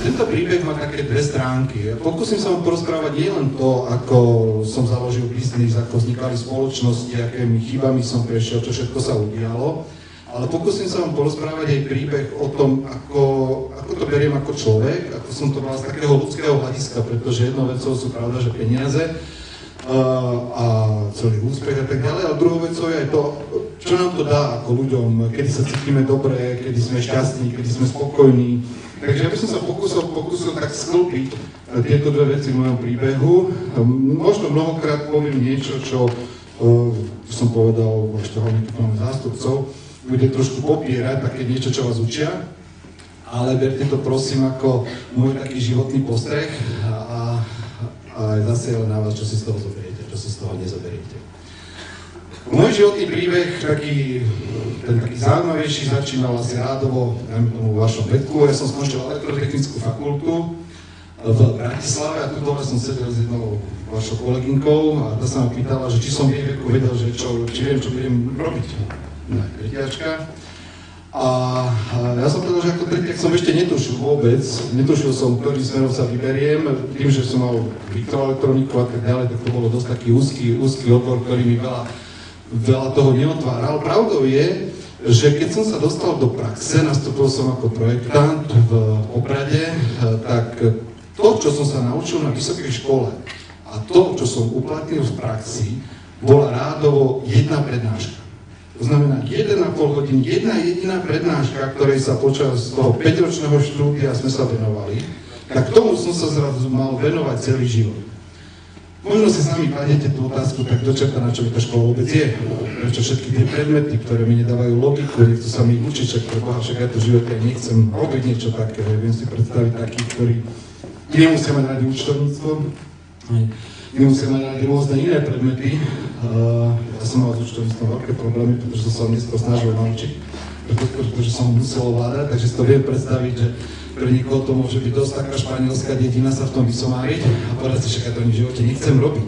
tento príbeh má také dve stránky. Pokúsim sa vám porozprávať nielen to, ako som založil biznis, ako vznikali spoločnosti, akými chybami som prešiel, čo všetko sa udialo, ale pokúsim sa vám porozprávať aj príbeh o tom, ako to beriem ako človek, ako som to mal z takého ľudského hľadiska, pretože jednou vecou sú pravda, že peniaze a celý úspech a tak ďalej, ale druhou vecou je aj to, čo nám to dá ako ľuďom, kedy sa cítime dobre, kedy sme šťastní, kedy sme spokojní. Takže ja by som sa pokúsil tak sklpiť tieto dve veci v mojom príbehu. Možno mnohokrát poviem niečo, čo som povedal, ešte hlavne tu máme zástupcov, bude trošku popierať také niečo, čo vás učia, ale berte to prosím ako môj taký životný postreh a zase ale na vás, čo si z toho zoberiete, čo si z toho nezoberiete. Môj životný príbeh, ten taký zaujímavejší, začínal asi rádovo, dajme tomu v vašom veku. Ja som skončil elektrotechnickú fakultu v Bratislave a tu dole som sedel s jednou vašou kolegynkou a tá sa ma pýtala, že či som v jej veku vedel, že či viem, čo budem robiť. Tretiačka. A ja som povedal, že ako tretiak som ešte netušil vôbec. Netušil som, ktorý smerom sa vyberiem. Tým, že som mal mikroelektroniku a tak ďalej, tak to bolo dosť taký úzky odbor, ktorý mi veľa toho neotváral. Pravdou je, že keď som sa dostal do praxe, nastúpil som ako projektant v Oprade, tak to, čo som sa naučil na vysokej škole a to, čo som uplatnil v praxi, bola rádovo jedna prednáška. To znamená 1,5 hodiny, jedna jediná prednáška, ktorej sa počas toho 5-ročného štúdia sme sa venovali, tak tomu som sa zrazu mal venovať celý život. Možno si sami kladete tú otázku, tak dočerta, na čo mi tá škola vôbec je. Prečo všetky tie predmety, ktoré mi nedávajú logiku, nechcú sa mi učiť, však ja to v živote nechcem robiť niečo také. Viem si predstaviť takých, ktorí nemusia mať radi účtovníctvo, nemusia mať radi rôzne iné predmety. Ja som mal s účtovníctvom veľké problémy, pretože som sa neskôr snažil naučiť, pretože som ho musel ovládať, takže si to viem predstaviť, že pre niekoho to môže byť dosť taká španielská dedina sa v tom vysomáriť a povedať si, že ja to v živote nechcem robiť.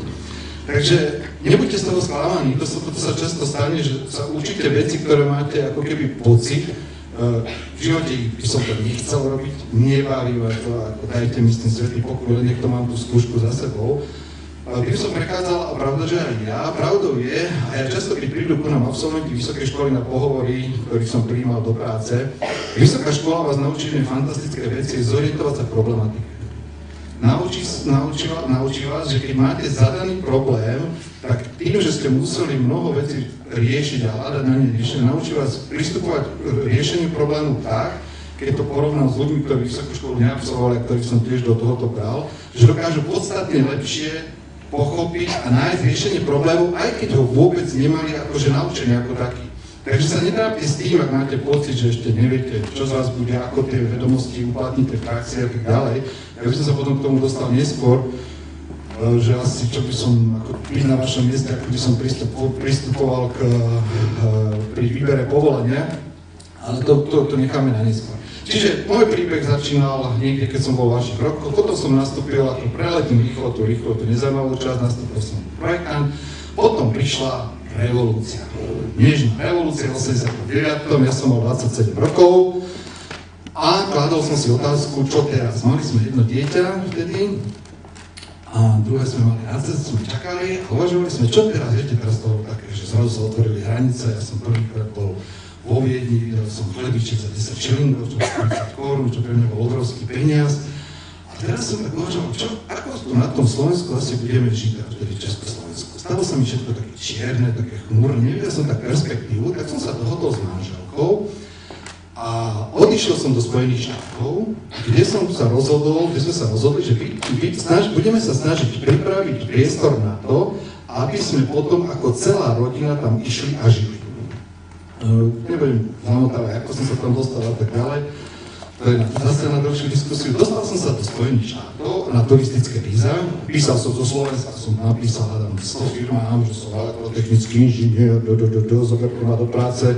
Takže nebuďte z toho sklamaní, to sa často stane, že sa učíte veci, ktoré máte ako keby pocit, v živote by som to nechcel robiť, nebaví ma to, ako dajte mi s tým svätý pokoj, len niekto mám tú skúšku za sebou. Tým som prechádzal a pravda, že aj ja, pravdou je, a ja často, keď prídu ku nám absolventi vysokej školy na pohovory, ktorých som prijímal do práce, vysoká škola vás naučí fantastické veci, zorientovať sa v problematike. Naučí vás, že keď máte zadaný problém, tak tým, že ste museli mnoho vecí riešiť a hľadať na ne riešenie, naučí vás pristupovať k riešeniu problému tak, keď to porovnám s ľuďmi, ktorí vysokú školu neabsolvovali, a ktorých som tiež do tohoto bral, že dokážu podstatne lepšie pochopiť a nájsť riešenie problému, aj keď ho vôbec nemali akože naučený ako taký. Takže sa netrápte s tým, ak máte pocit, že ešte neviete, čo z vás bude, ako tie vedomosti uplatníte v praxi a tak ďalej. Ja by som sa potom k tomu dostal neskôr, že asi čo by som ako na vašom mieste, ako by som pristupoval pri výbere povolania, ale to necháme na neskôr. Čiže môj príbeh začínal niekde, keď som bol v vašich rokoch, potom som nastúpil ako preletím rýchlo tú nezaujímavú časť, nastúpil som projektant, potom prišla revolúcia. Nežná revolúcia v 89. Ja som mal 27 rokov a kladol som si otázku, čo teraz. Mali sme jedno dieťa vtedy a druhé sme mali na cestu, sme čakali a uvažovali sme, čo teraz, viete, teraz to bolo také, že zrazu sa otvorili hranice, ja som prvýkrát bol vo Viedni, videl som chlebiček za 10 šilingov, čo 40 korún, čo pre mňa bol obrovský peniaz. A teraz som tak uvažoval, ako tu na tom Slovensku asi budeme žiť, vtedy v Československu. Stalo sa mi všetko také čierne, také chmúrne, nevidel som tak perspektívu, tak som sa dohodol s manželkou a odišiel som do Spojených štátov, kde sme sa rozhodli, že budeme sa snažiť pripraviť priestor na to, aby sme potom ako celá rodina tam išli a žili. Nebudem zamotávať, ako som sa tam dostal a tak ďalej. To je zase na ďalšiu diskusiu. Dostal som sa do Spojených štátov na turistické víza. Písal som zo Slovenska, som napísal hľadám 100 firmám, že som elektrotechnický inžinier, zoberte ma do práce.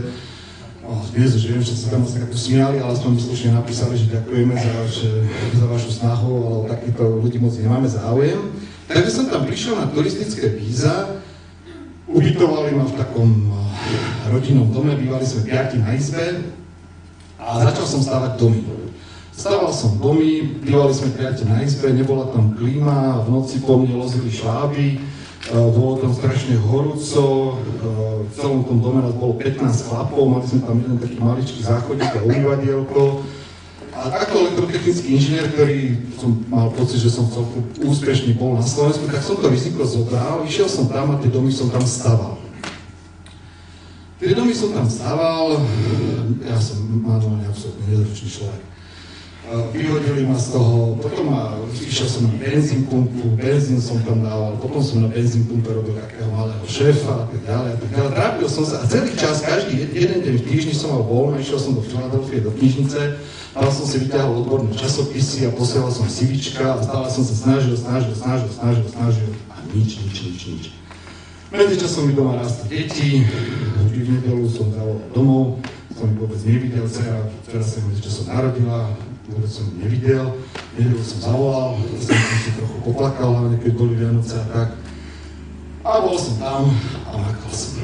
Dnes už viem, že sa tam asi takto smiali, ale aspoň mi slušne napísali, že ďakujeme za vašu snahu, ale o takýchto ľudí moc nemáme záujem. Takže som tam prišiel na turistické víza. Ubytovali ma v takom rodinnom dome, bývali sme 5 na izbe a začal som stavať domy. Staval som domy, bývali sme priateľ na izbe, nebola tam klíma, v noci po mne lozili šváby, bolo tam strašne horúco, v celom tom dome nás bolo 15 chlapov, mali sme tam jeden taký maličký záchodík a umývadielko. A takto elektrotechnický inžinier, ktorý som mal pocit, že som celkom úspešný bol na Slovensku, tak som to riziko zobral, išiel som tam a tie domy som tam staval. Tie domy som tam staval, ja som manuálne absolútne nezručný človek. Vyhodili ma z toho, potom išiel som na benzín pumpu, benzín som tam dával, potom som na benzín pumpe robil takého malého šéfa a tak ďalej. Trápil som sa a celý čas, každý jeden deň v týždni som mal voľno, išiel som do Filadelfie, do knižnice, ale som si vyťahol odborné časopisy a posielal som CVčka a stále som sa snažil a nič. Medzičasom mi doma rástli deti, v nedelu som zavolal domov, som ich vôbec nevidel, dcera sa medzičasom narodila, vôbec som ju nevidel, nedelu som zavolal, som si trochu poplakal, hlavne keď boli Vianoce a tak. A bol som tam a makal som.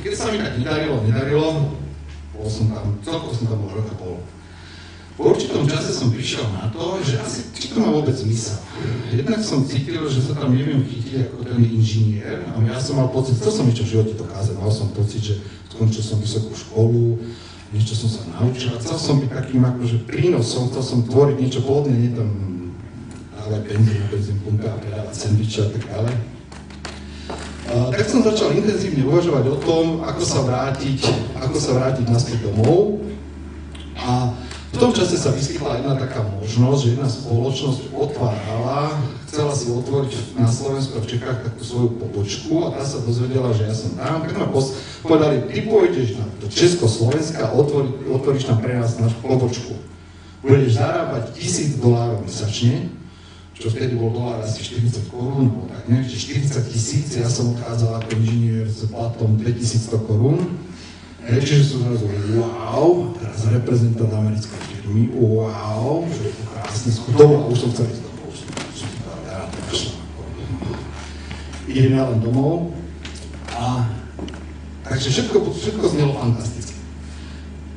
Keď sa mi tak nedarilo, bol som tam, celkovo som tam bol rok a pol. Po určitom čase som prišiel na to, že asi či to má vôbec zmysel. Jednak som cítil, že sa tam neviem chytiť ako ten inžinier a ja som mal pocit, chcel som niečo v živote dokázať, mal som pocit, že skončil som vysokú školu, niečo som sa naučil a chcel som byť takým akože prínosom, chcel som tvoriť niečo pôvodne, nie tam dávať benzín pumpe a predávať sendviče a tak ďalej. Tak som začal intenzívne uvažovať o tom, ako sa vrátiť naspäť domov a v tom čase sa vyskytla jedna taká možnosť, že jedna spoločnosť chcela si otvoriť na Slovensku a v Čechách takú svoju pobočku a tá sa dozvedela, že ja som tam, tak ma povedali, ty pôjdeš do Československa a otvoríš tam pre nás našu pobočku. Budeš zarábať $1000 mesačne, čo vtedy bol dolár asi 40 korún, alebo tak, neviem, 40 000, ja som odchádzal ako inžinier s platom 2100 korún. Čiže som zrazu, wow, teraz reprezentant americkej firmy, wow, že je to krásne skutovo a už som chcel ísť domov, idem ja len domov a takže všetko znelo fantasticky.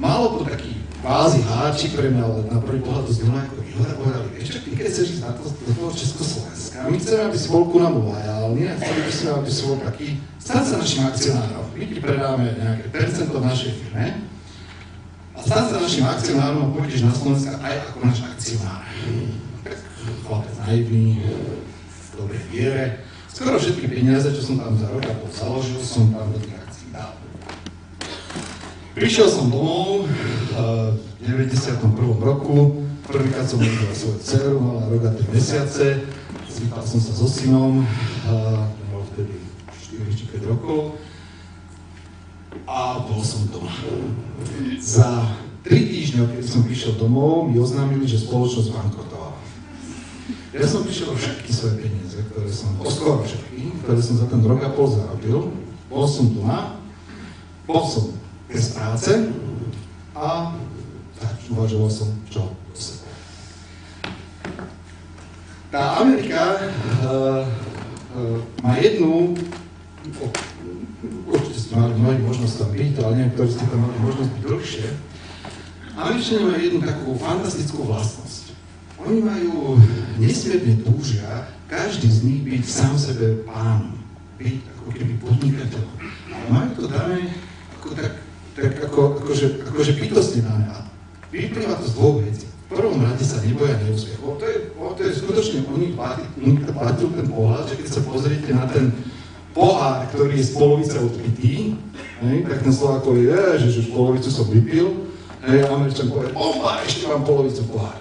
Málo to taký kvázi háčik pre mňa, ale na prvý pohľad to znelo ako výhoda, povedali, vieš čo, ty keď chceš ísť do toho Československa, my chceme, aby si bol ku nám lojálny a chceli by sme, aby si bol taký, stan sa našim akcionárom, my ti predáme nejaké percento v našej firme a stan sa našim akcionárom a pôjdeš na Slovenska aj ako náš akcionár. Tak chlapec naivný, v dobrej viere, skoro všetky peniaze, čo som tam za rok a pol založil, som tam do tých akcií dal. Prišiel som domov v 91. roku, prvýkrát som videl svoju dceru, mala rok a 3 mesiace, zvýtal som sa so synom, mal vtedy 4 či 5 rokov a bol som doma. Za 3 týždňov, keď som prišiel domov, mi oznámili, že spoločnosť bankrotovala. Ja som prišiel o všetky svoje peniaze, skoro všetky, ktoré som za ten rok a pol zarobil, bol som doma, bol som bez práce a tak uvažoval som, čo do seba. Tá Amerika má jednu, určite ste mali mnohí možnosť tam byť, ale neviem, ktorí ste tam mali možnosť byť dlhšie. Američania majú jednu takú fantastickú vlastnosť. Oni majú nesmierne túžia, každý z nich byť sám sebe pánom, byť ako keby podnikateľom. Ale majú to dané akože bytostne dané. A vyplýva to z dvoch vecí. V prvom rade sa neboja neúspechov. To je skutočne, oni platil ten pohľad, že keď sa pozriete na ten pohár, ktorý je z polovice odpitý, tak ten Slovákov je, že už polovicu som vypil, a Američan povie, bomba, ešte mám polovicu pohára.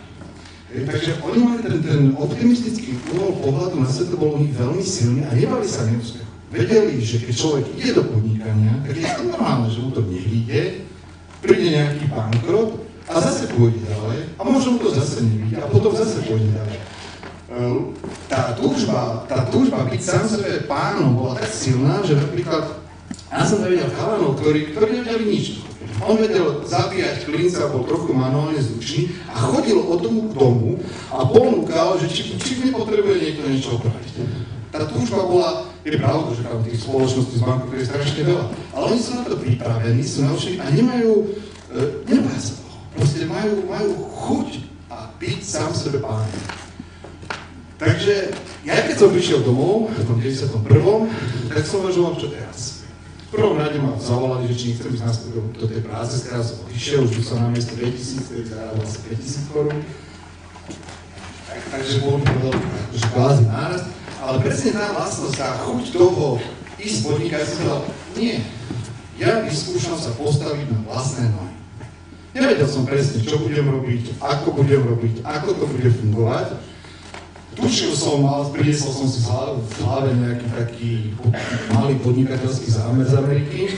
Takže oni mali ten optimistický uhol pohľadu na svet, to bol u nich veľmi silný a nebali sa neúspechu. Vedeli, že keď človek ide do podnikania, tak je to normálne, že mu to nevíde, príde nejaký bankrot a zase pôjde ďalej a možno mu to zase nevíde a potom zase pôjde ďalej. Tá túžba byť sám sebe pánom bola tak silná, že napríklad ja som nevedel chalanov, ktorí nevedeli nič. On vedel zabíjať klinca, bol trochu manuálne zručný a chodil od domu k domu a ponúkal, že či nepotrebuje niekto niečo opraviť. Tá túžba bola, je pravda, že tam tých spoločností z bankov je strašne veľa, ale oni sú na to pripravení, sú naučení a neboja sa toho. proste majú chuť a byť sám sebe pánom. Takže ja keď som prišiel domov v tom 91. tak som uvažoval, čo teraz. V prvom rade ma zavolali, že či nechcem ísť naspäť do tej práce, teraz som odišiel, už by som na miesto 2000, ktorý zarábal asi 5000 korún. Takže bol to že kvázi nárast, ale presne tá vlastnosť, tá chuť toho ísť podnikať, si povedal, nie, ja vyskúšam sa postaviť na vlastné nohy. Nevedel som presne, čo budem robiť, ako to bude fungovať. Tušil som, priniesol som si v hlave nejaký taký malý podnikateľský zámer z Ameriky.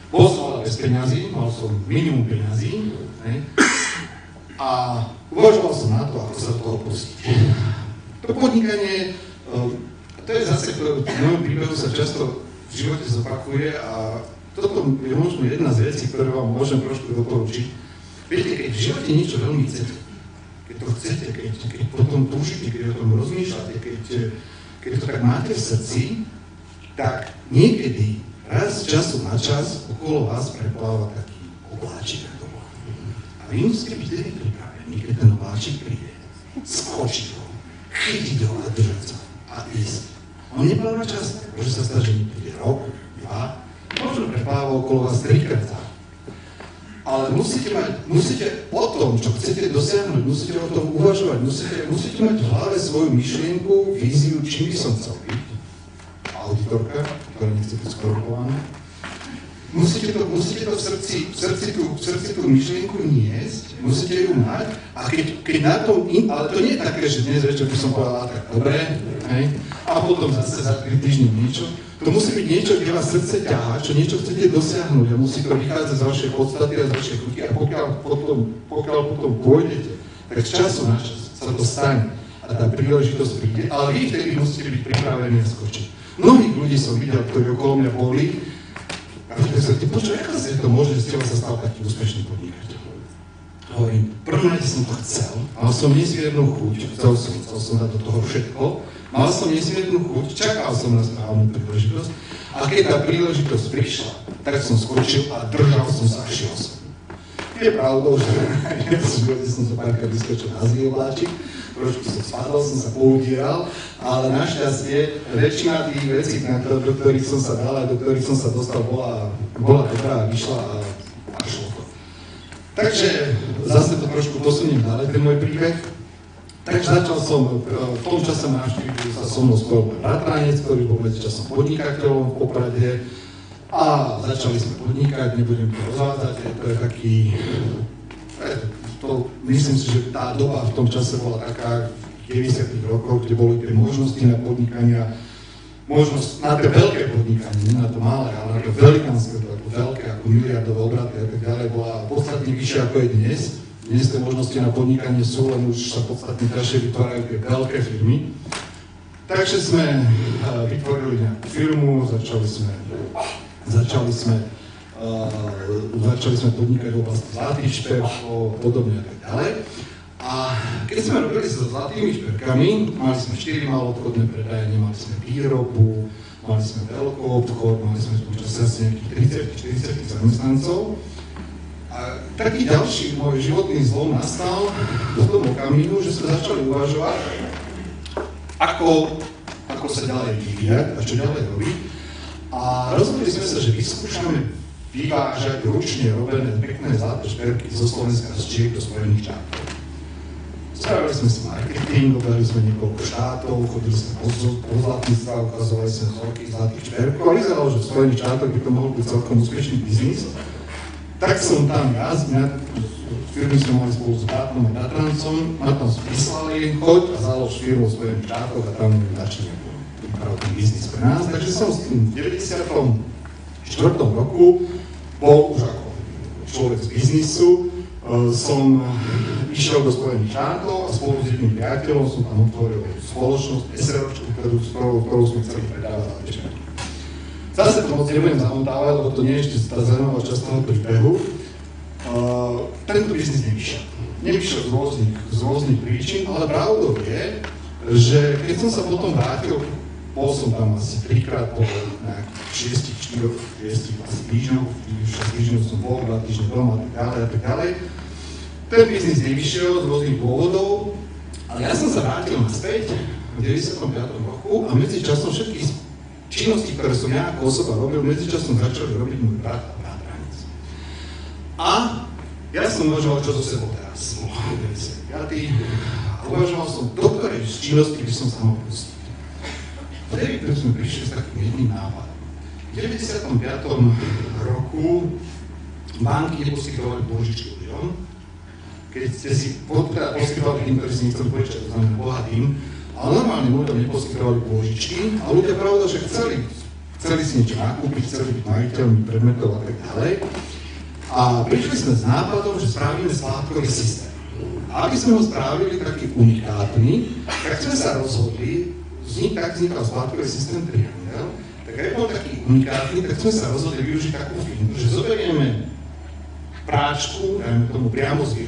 Bol som ale bez peňazí, mal som minimum peňazí. A uvažoval som na to, ako sa do toho pustiť. To podnikanie, to je zase, v mojom príbehu sa často v živote zopakuje a toto je možno jedna z vecí, ktoré vám môžem trošku doporučiť. Viete, keď v živote niečo veľmi chcete, keď to chcete, keď potom túžite, keď o tom rozmýšľate, keď to tak máte v srdci, tak niekedy raz z času na čas okolo vás prepláva taký obláčik. A vy musíte byť tedy pripravení, keď ten obláčik príde, skočiť ho, chytiť ho a držať sa a ísť. On nepláva čas, môže sa stať, že nepríde rok, 2, možno prepláva okolo vás 3-krát. Ale musíte o tom, čo chcete dosiahnuť, musíte o tom uvažovať, musíte mať v hlave svoju myšlienku, víziu, čím by som chcel byť. Auditorka, ktorá nechce byť skorumpovaná. Musíte to v srdci tú myšlienku niesť, musíte ju mať a keď na tom, ale to nie je také, že dnes večer by som povedal, tak dobre, hej, a potom zase za 3 týždne niečo. To musí byť niečo, kde vás srdce ťahá, čo niečo chcete dosiahnuť a musí to vychádzať z vašej podstaty a z vašej chuti a pokiaľ potom pôjdete, tak z času na čas sa to stane a tá príležitosť príde, ale vy vtedy musíte byť pripravení a skočiť. Mnohých ľudí som videl, ktorí okolo mňa boli a vtedy sa počuť, ako sa to môže, že z teba sa stal taký úspešný podnikateľ. Hovorím, prvom rade som to chcel, mal som nesmiernu chuť, chcel som dať do toho všetko, mal som nesmiernu chuť, čakal som na správnu príležitosť a keď tá príležitosť prišla, tak som skočil a držal som sa a šiel som. Je pravdou, že ja som sa párkrát vyskočil na zlý trošku som spadol, som sa poudieral, ale našťastie väčšina tých vecí, do ktorých som sa dal a do ktorých som sa dostal, bola dobrá a vyšla a šlo to. Takže zase to trošku posuniem ďalej, ten môj príbeh. Takže začal som, v tom čase ma navštívil sa so mnou spojil môj bratranec, ktorý bol medzičasom podnikateľom v Poprade a začali sme podnikať, nebudem to rozvádzať, to je taký, myslím si, že tá doba v tom čase bola taká v 90. rokoch, kde boli tie možnosti na podnikania, možnosť na to veľké podnikanie, nie na to malé, ale na to velikánske, to veľké, ako miliardové obraty a tak ďalej, bola podstatne vyššia ako je dnes. Dnes tie možnosti na podnikanie sú, len už sa podstatne ťažšie vytvárajú tie veľké firmy. Takže sme vytvorili nejakú firmu, začali sme podnikať v oblasti zlatých šperkov, podobne a tak ďalej. A keď sme robili so zlatými šperkami, mali sme 4 maloobchodné predajne, mali sme výrobu, mali sme veľký obchod, mali sme v tom čase asi nejakých 30-40 zamestnancov. A taký ďalší môj životný zlom nastal v tom okamihu, že sme začali uvažovať, ako sa ďalej vyvíjať a čo ďalej robiť. A rozhodli sme sa, že vyskúšame vyvážať ručne robené pekné zlaté šperky zo Slovenska z Čiech do Spojených štátov. Spravili sme si marketing, objavili sme niekoľko štátov, chodili sme po zlatníctva, ukazovali sme vzorky zlatých šperkov a vyzeralo, že v Spojených štátoch by to mohol byť celkom úspešný biznis. Tak som tam firmy sme mali spolu s bratom a bratrancom, ma tam vyslali, choď a založ firmu v Spojených štátoch a tam začne pripravný biznis pre nás. Takže som v 94. roku bol už ako človek z biznisu, som išiel do Spojených štátov a spolu s jedným priateľom som tam otvoril spoločnosť SROčku, ktorú sme chceli predávať za večer. Zase to moc nebudem zamotávať, lebo to nie je ešte tá zaujímavá časť toho príbehu. Tento biznis nevyšiel. Nevyšiel z rôznych príčin, ale pravdou je, že keď som sa potom vrátil, bol som tam asi 3-krát po nejakých 6 týždňoch, 6 týždňov som bol, 2 týždne doma a tak ďalej. Ten biznis nevyšiel z rôznych dôvodov, ale ja som sa vrátil naspäť v 95. roku a medzičasom všetky činnosti, ktoré som ja ako osoba robil, medzičasom začali robiť môj brat a bratranec. A ja som uvažoval, čo so sebou teraz. A uvažoval som, do ktorej činnosti by som sa mohol pustiť. Vtedy sme prišli s takým jedným nápadom. V 95. roku banky neposkytovali pôžičky ľuďom. Keď ste si poskytovali tým, ktorí si nechceli požičať, to znamená bohatým, ale normálne ľuďom neposkytovali pôžičky a ľudia pravda, že chceli si niečo nakúpiť, chceli byť majiteľmi predmetov a tak ďalej. A prišli sme s nápadom, že spravíme splátkový systém. A aby sme ho spravili taký unikátny, tak sme sa rozhodli, tak vznikal splátkový systém Triangel, tak aj bol taký unikátny, tak sme sa rozhodli využiť takú fintu, že zoberieme práčku, dajme tomu priamo z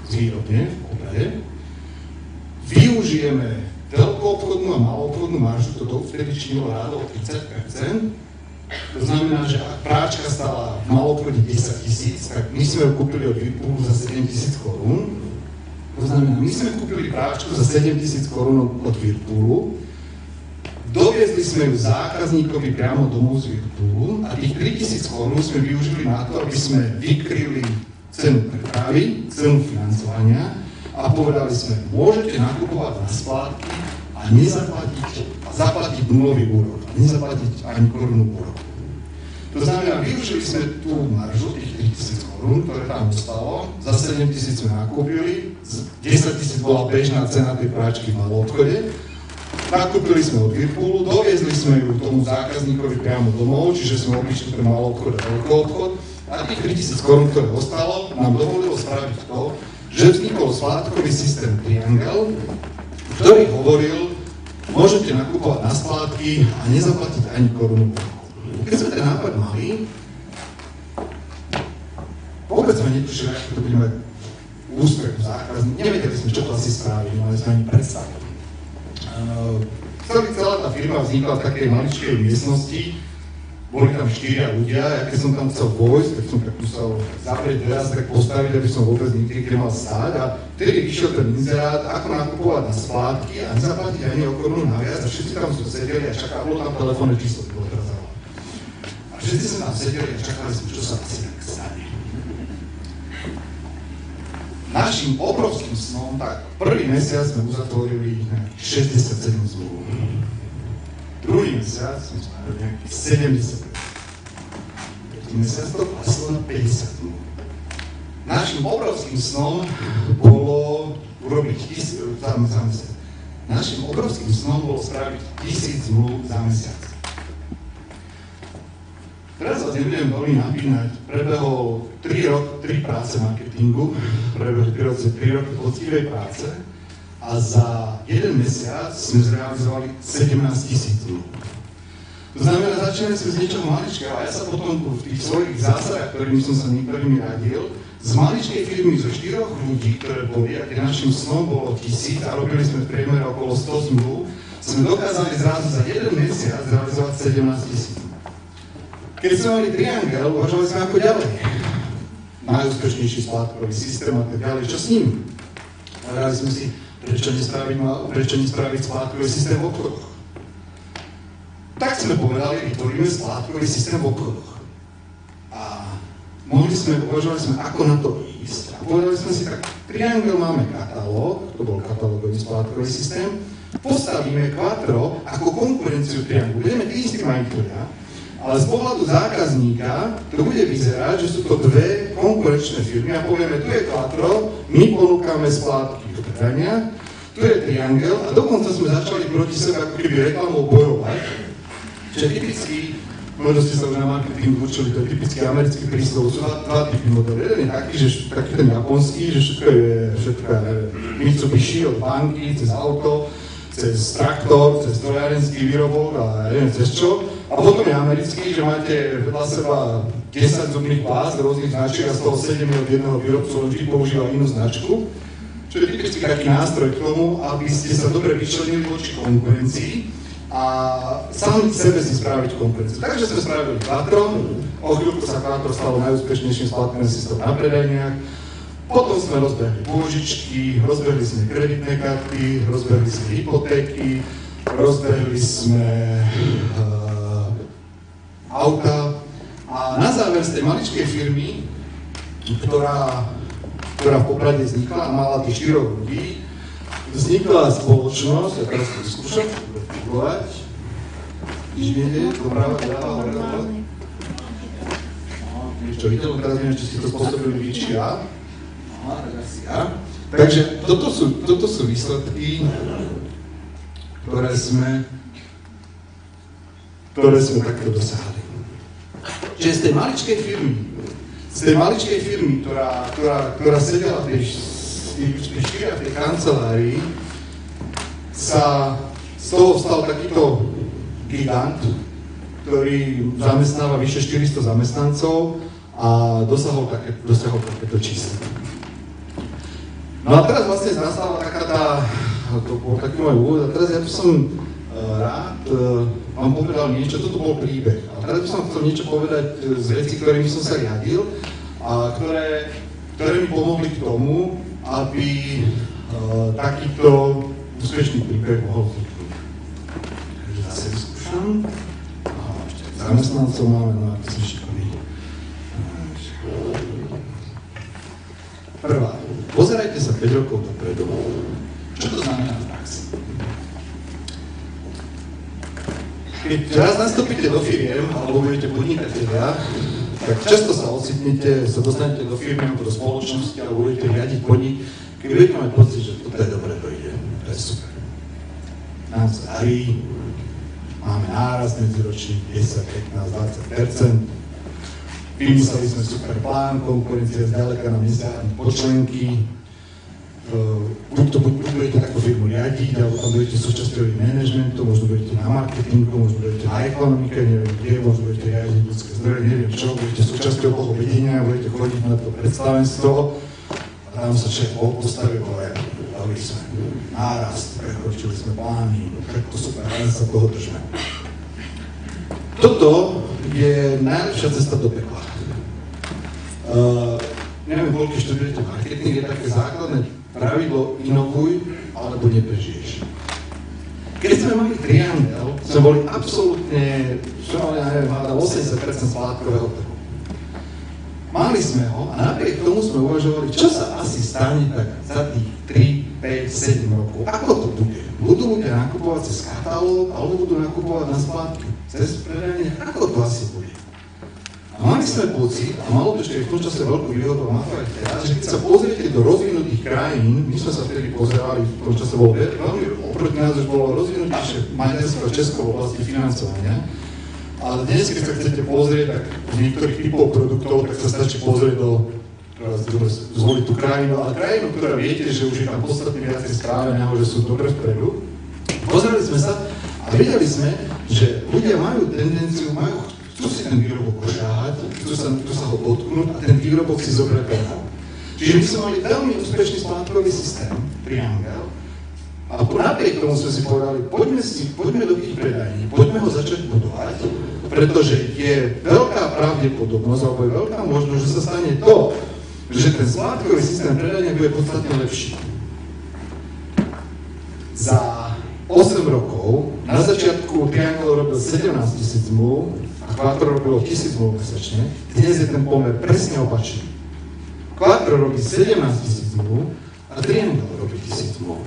výrobne v obrade, využijeme veľkoobchodnú a maloobchodnú maržu, toto vtedy činilo rádo o 30%. To znamená, že ak práčka stála v maloobchode 10 000, tak my sme ju kúpili od Whirlpoolu za 7 000 korún. To znamená, my sme kúpili práčku za 7 000 korún od Whirlpoolu, doviezli sme ju zákazníkovi priamo domov z Whirlpoolu a tých 3 000 korún sme využili na to, aby sme vykryli cenu prepravy, cenu financovania a povedali sme, môžete nakupovať na splátky a zaplatiť nulový úrok, a nezaplatiť ani korunu úrok. To znamená, využili sme tú maržu, tých 3 000 korún, ktoré tam ostalo, za 7 000 sme nakúpili, 10 000 bola bežná cena tej práčky v malom obchode, nakúpili sme od Whirlpoolu, doviezli sme ju tomu zákazníkovi priamo domov, čiže sme obličili pre malý obchod a veľký obchod a tých 3 000 korún, ktoré ostalo, nám dovolilo spraviť to, že vznikol splátkový systém Triangel, ktorý hovoril, môžete nakupovať na splátky a nezaplatiť ani korunu. Keď sme ten nápad mali, vôbec sme netušili, ako to bude mať úspech v zákazník. Nevedeli sme, čo to asi spraví, ale sme ani predstavili. Celá tá firma vznikla v takej maličkej miestnosti, boli tam 4 ľudia, ja keď som tam chcel vojsť, tak som tak musel zaprieť dveraz, tak postaviť, aby som vôbec nikdy nemal stáť a vtedy vyšiel ten inzerát, ako nakupovať na splátky a nezaplatiť ani o korunu naviac a všetci tam sme sedeli a čakali, bolo tam telefónne číslo, bolo teraz zavolať. A všetci sme tam sedeli a čakali sme, čo sa asi tak stane. Našim obrovským snom, tak prvý mesiac sme uzatvorili 67 zmluv. Druhý mesiac sme spravili nejakých 70. Tretí mesiac to kleslo na 50 zmluv. Našim obrovským snom bolo urobiť Našim obrovským snom bolo spraviť 1000 zmluv za mesiac. Teraz vás nebudem veľmi napínať. Prebehol 3 práce marketingu, prebehli 3 roky poctivej práce a za 1 mesiac sme zrealizovali 17 000 zmluv. To znamená, začínali sme z niečoho maličkého a ja sa potom v tých svojich zásadách, ktorými som sa niektorými radil, z maličkej firmy zo 4 ľudí, ktoré boli, a keď našim snom bolo 1000 a robili sme v priemere okolo 100 zmluv, sme dokázali zrazu za 1 mesiac zrealizovať 17 000. Keď sme mali Triangel, uvažovali sme ako ďalej. Najúspešnejší splátkový systém a tak ďalej, čo s ním? Hľadali sme si, prečo nespraviť splátkový systém v obchodoch. Tak sme povedali, vytvoríme splátkový systém v obchodoch. A uvažovali sme, ako na to ísť. A povedali sme si, tak Triangel máme katalóg, to bol katalógový splátkový systém, postavíme Quattro ako konkurenciu Triangelu. Budeme tí istí majiteľia, ale z pohľadu zákazníka to bude vyzerať, že sú to dve konkurenčné firmy a povieme, tu je Quattro, my ponúkame splátky v predania, tu je Triangel a dokonca sme začali proti sebe ako keby reklamou bojovať, čo je typický, možno ste sa už na marketingu učili, to je typický americký príslov, sú dva typy model. Jeden je taký, že taký ten japonský, že všetko je Mitsubishi od banky, cez auto, cez traktor, cez strojárenský výrobok a ja neviem cez čo. A potom je americký, že máte vedľa seba 10 zubných pás rôznych značiek a z toho 7 od jedného výrobcu, on vždy používa inú značku. Čo je typický taký nástroj k tomu, aby ste sa dobre vyčlenili voči konkurencii a sami sebe si spraviť konkurenciu. Takže sme spravili Quattro, o chvíľku sa Quattro stalo najúspešnejším splatným systémom na predajniach. Potom sme rozbehli pôžičky, rozbehli sme kreditné karty, rozbehli sme hypotéky, rozbehli sme auta a na záver z tej maličkej firmy, ktorá v Poprade vznikla a mala tých 4 ľudí, vznikla spoločnosť, ja teraz to skúšam fungovať, živenie, doprava, čo videl, teraz neviem, či si to spôsobili vy, či ja. Takže toto sú výsledky, ktoré sme takto dosiahli. Čiže z tej maličkej firmy, ktorá sedela v tej kancelárii, sa z toho stal takýto gigant, ktorý zamestnáva vyše 400 zamestnancov a dosiahol takéto číslo. No a teraz vlastne nastala to bol taký môj úvod, a teraz ja by som rád vám povedal niečo, toto bol príbeh. A teraz by som chcel niečo povedať z vecí, ktorými som sa riadil a ktoré mi pomohli k tomu, aby takýto úspešný príbeh mohol vzniknúť. Takže zase vyskúšam. Ešte zamestnancov máme, no ako som šikovný. Prvá. Pozerajte sa 5 rokov dopredu. Čo to znamená v praxi? Keď raz nastúpite do firiem, alebo budete podnikatelia, tak často sa ocitnete, sa dostanete do firmy alebo do spoločnosti, alebo budete riadiť podnik, keď budete mať pocit, že toto je dobre, to ide, to je super. Nám sa darí, máme nárast medziročný 10, 15, 20%. Vymysleli sme super plán, konkurencia zďaleka nám nesiahne počlenky. Buď budete takú firmu riadiť, alebo tam budete súčasťovým manažmentu, možno budete na marketingu, možno budete na ekonomike, neviem kde, možno budete riadiť ľudské zdroje, neviem čo, budete súčasťou toho vedenia, budete chodiť na to predstavenstvo a tam sa človek postaví a povie, dali sme nárast, prekročili sme plány, všetko super, len sa toho držme. Toto je najlepšia cesta do pekla. Neviem, koľko študujete marketing, je také základné pravidlo inovuj, alebo neprežiješ. Keď sme mali Triangel, sme boli absolútne, ja neviem, 80% splátkového trhu. Mali sme ho a napriek tomu sme uvažovali, čo sa asi stane tak za tých 3, 5, 7 rokov. Ako to bude? Budú ľudia nakupovať cez katalóg, alebo budú nakupovať na splátky cez predajne? Ako to asi bude? A mali sme pocit, a malo to ešte v tom čase veľkú výhodu, a má to aj teraz, že keď sa pozriete do rozvinutých krajín, my sme sa vtedy pozerali, v tom čase bolo veľmi oproti nás, že bolo rozvinutejšie Maďarsko a Česko v oblasti financovania. Ale dnes, keď sa chcete pozrieť, tak v niektorých typov produktov, tak sa stačí pozrieť zvoliť tú krajinu, ale krajinu, ktorá viete, že už je tam podstatne viacej správeného, že sú dobre vpredu. Pozerali sme sa a videli sme, že ľudia majú tendenciu, chcú si ten výrobok pošáhať, chcú sa ho dotknúť a ten výrobok si zobrať domov. Čiže my sme mali veľmi úspešný splátkový systém, Triangel, a napriek tomu sme si povedali, poďme do tých predajní, poďme ho začať budovať, pretože je veľká pravdepodobnosť, alebo je veľká možnosť, že sa stane to, že ten splátkový systém predajenia bude podstatne lepší. Za 8 rokov, na začiatku Triangel robil 17 000 zmluv, Quattro robilo 1000 zmluv mesačne, dnes je ten pomer presne opačný. Quattro robí 17 000 zmluv a Triangel robí 1000 zmluv.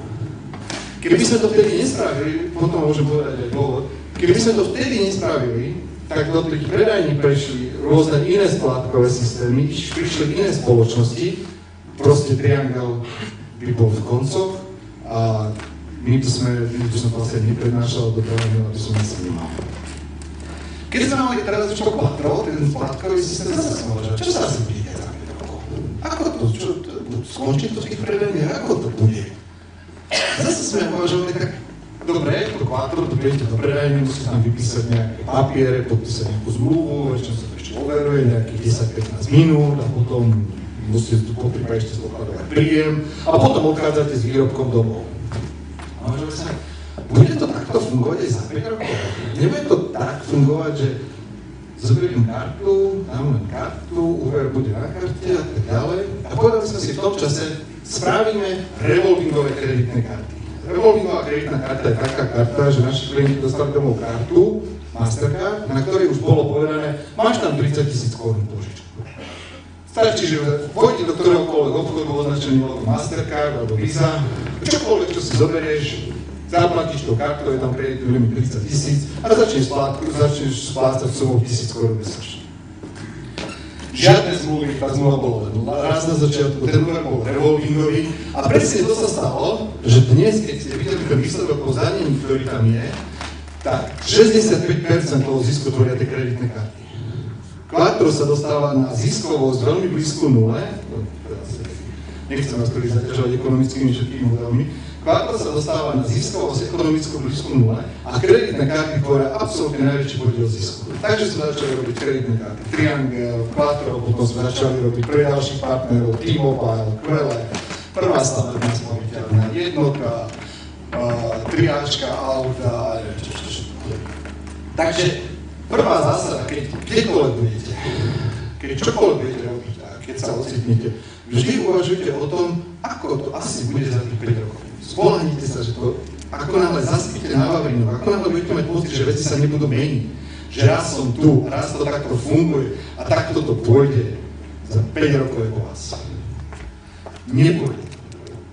Keby sme to vtedy nespravili, potom môžem povedať aj dôvod, keby sme to vtedy nespravili, tak do tých predajní prešli rôzne iné splátkové systémy, prišli iné spoločnosti, proste Triangel by bol v koncoch a my to vlastne neprednášali do toho, aby som asi nemal. Keď sme mali teraz už to Quattro, ten splátkový systém, zase som uvažoval, čo sa asi bude za 5 rokov? Ako to? Skončí to v tých predajniach? Ako to bude? Zase sme uvažovali tak, dobre, to Quattro, to prídete do predajne, musíte tam vypísať nejaké papiere, podpísať nejakú zmluvu, väčšinou sa to ešte overuje, nejakých 10-15 minút a potom musíte po prípade ešte zokladovať príjem a potom odchádzate s výrobkom domov. A uvažovali sme, bude to takto fungovať aj za 5 rokov? Nebude to tak fungovať, že zoberiem kartu, dám len kartu, úver bude na karte a tak ďalej. A povedali sme si v tom čase, spravíme revolvingové kreditné karty. Revolvingová kreditná karta je taká karta, že naši klienti dostali domov kartu, Mastercard, na ktorej už bolo povedané, máš tam 30 000 korún požičku. Stačí, že pôjde do ktoréhokoľvek obchodu označený logo Mastercard alebo Visa, čokoľvek, čo si zoberieš, zaplatíš to kartou, je tam kreditný limit 30 000 a začneš splácať sumou 1000 korún mesačne. Žiadne zmluvy, tá zmluva bola len raz na začiatku, ten úver bol revolvingový a presne to sa stalo, že dnes, keď ste videli ten výsledok po zdanení, ktorý tam je, tak 65% toho zisku tvoria tie kreditné karty. Quattro sa dostáva na ziskovosť veľmi blízku nule, nechcem vás tu zaťažovať ekonomickými všetkými modelmi, Quattro sa dostáva na ziskovosť ekonomickú blízku nule a kreditné karty tvoria absolútne najväčší podiel zisku. Takže sme začali robiť kreditné karty Triangel, Quattro, potom sme začali robiť pre ďalších partnerov T-Mobile, Quelle, prvá stavebná spojiteľná jednotka, triáčka, auta a čo. Takže prvá zásada, keď kdekoľvek budete, keď čokoľvek budete robiť a keď sa ocitnete, vždy uvažujte o tom, ako to asi bude za tých 5 rokov. Spoľahnite sa, že to, ako náhle zaspíte na Vavrinoch, ako náhle budete mať pocit, že veci sa nebudú meniť, že raz som tu, raz to takto funguje a takto to pôjde, za 5 rokov je po vás. Nepôjde.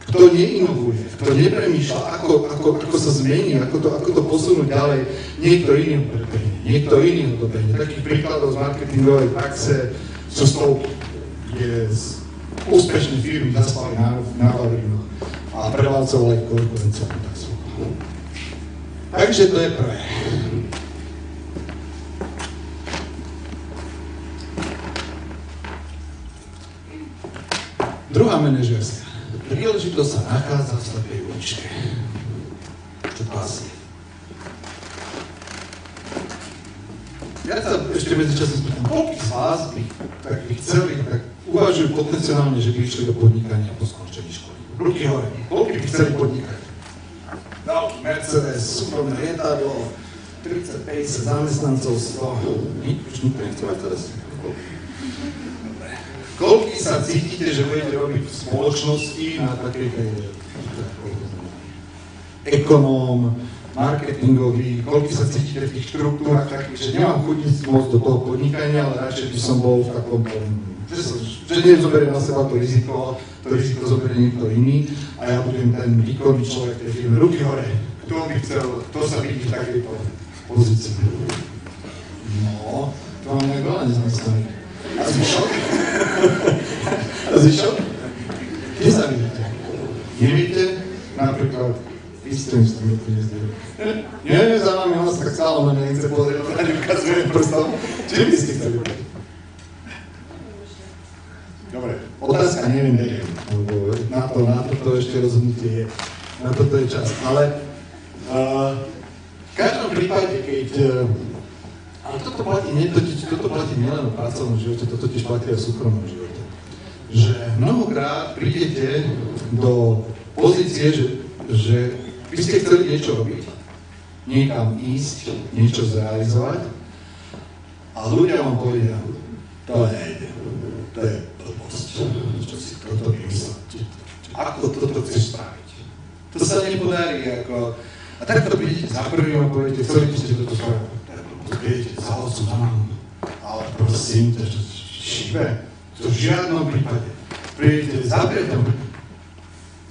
Kto neinovuje, kto nepremýšľa, ako sa zmení, ako to posunúť ďalej, niekto iný ho prebehne, niekto iný ho dobehne. Takých príkladov z marketingovej praxe sú stovky, kde úspešné firmy zaspali na Vavrinoch a prevádzovali konkurenciu. Takže to je prvé. Druhá manažerská. Príležitosť sa nachádza v slepej uličke. Čo to asi je? Ja sa ešte medzičasom spýtam, koľký z vás by chceli, tak uvažujú potenciálne, že by išli do podnikania po skončení školy. Ruky hore. Koľký by chceli podnikať? Veľký Mercedes, súkromné lietadlo, 30-50 zamestnancov, 100. Už nikto nechce mať teraz. Koľký sa cítite, že budete robiť v spoločnosti na takej ekonóm, marketingový, koľký sa cítite v tých štruktúrach takých, že nemám chuť ísť moc do toho podnikania, ale radšej by som bol v takom, že nezoberiem na seba to riziko zoberie niekto iný a ja budem ten výkonný človek tej firmy. Ruky hore. Kto by chcel, kto sa vidí v takejto pozícii? No, to mám nejak veľa nezmyslených. A zvyšok? A zvyšok? Kde sa vidíte? Nevidíte? Napríklad, vy ste mi s tým úplne zdieľali. Nie, za vami ona sa tak stále na mňa nechce pozrieť, ona neukazuje prstom. Čím by ste chceli byť? Dobre, otázka neviem, lebo na to ešte rozhodnutie je. Na toto je čas. Ale v každom prípade, keď ale toto platí nielen v pracovnom živote, toto tiež platí aj v súkromnom živote. Že mnohokrát prídete do pozície, že by ste chceli niečo robiť, niekam ísť, niečo zrealizovať a ľudia vám povedia, to nejde, to je blbosť, čo si toto vymyslíte, ako toto chceš spraviť. To sa nepodarí, ako... A takto prídete za prvým a poviete, chceli by ste toto spraviť. Viete, za otcom, za mamom, ale prosím, to je šibe, to v žiadnom prípade. Prídete za priateľom,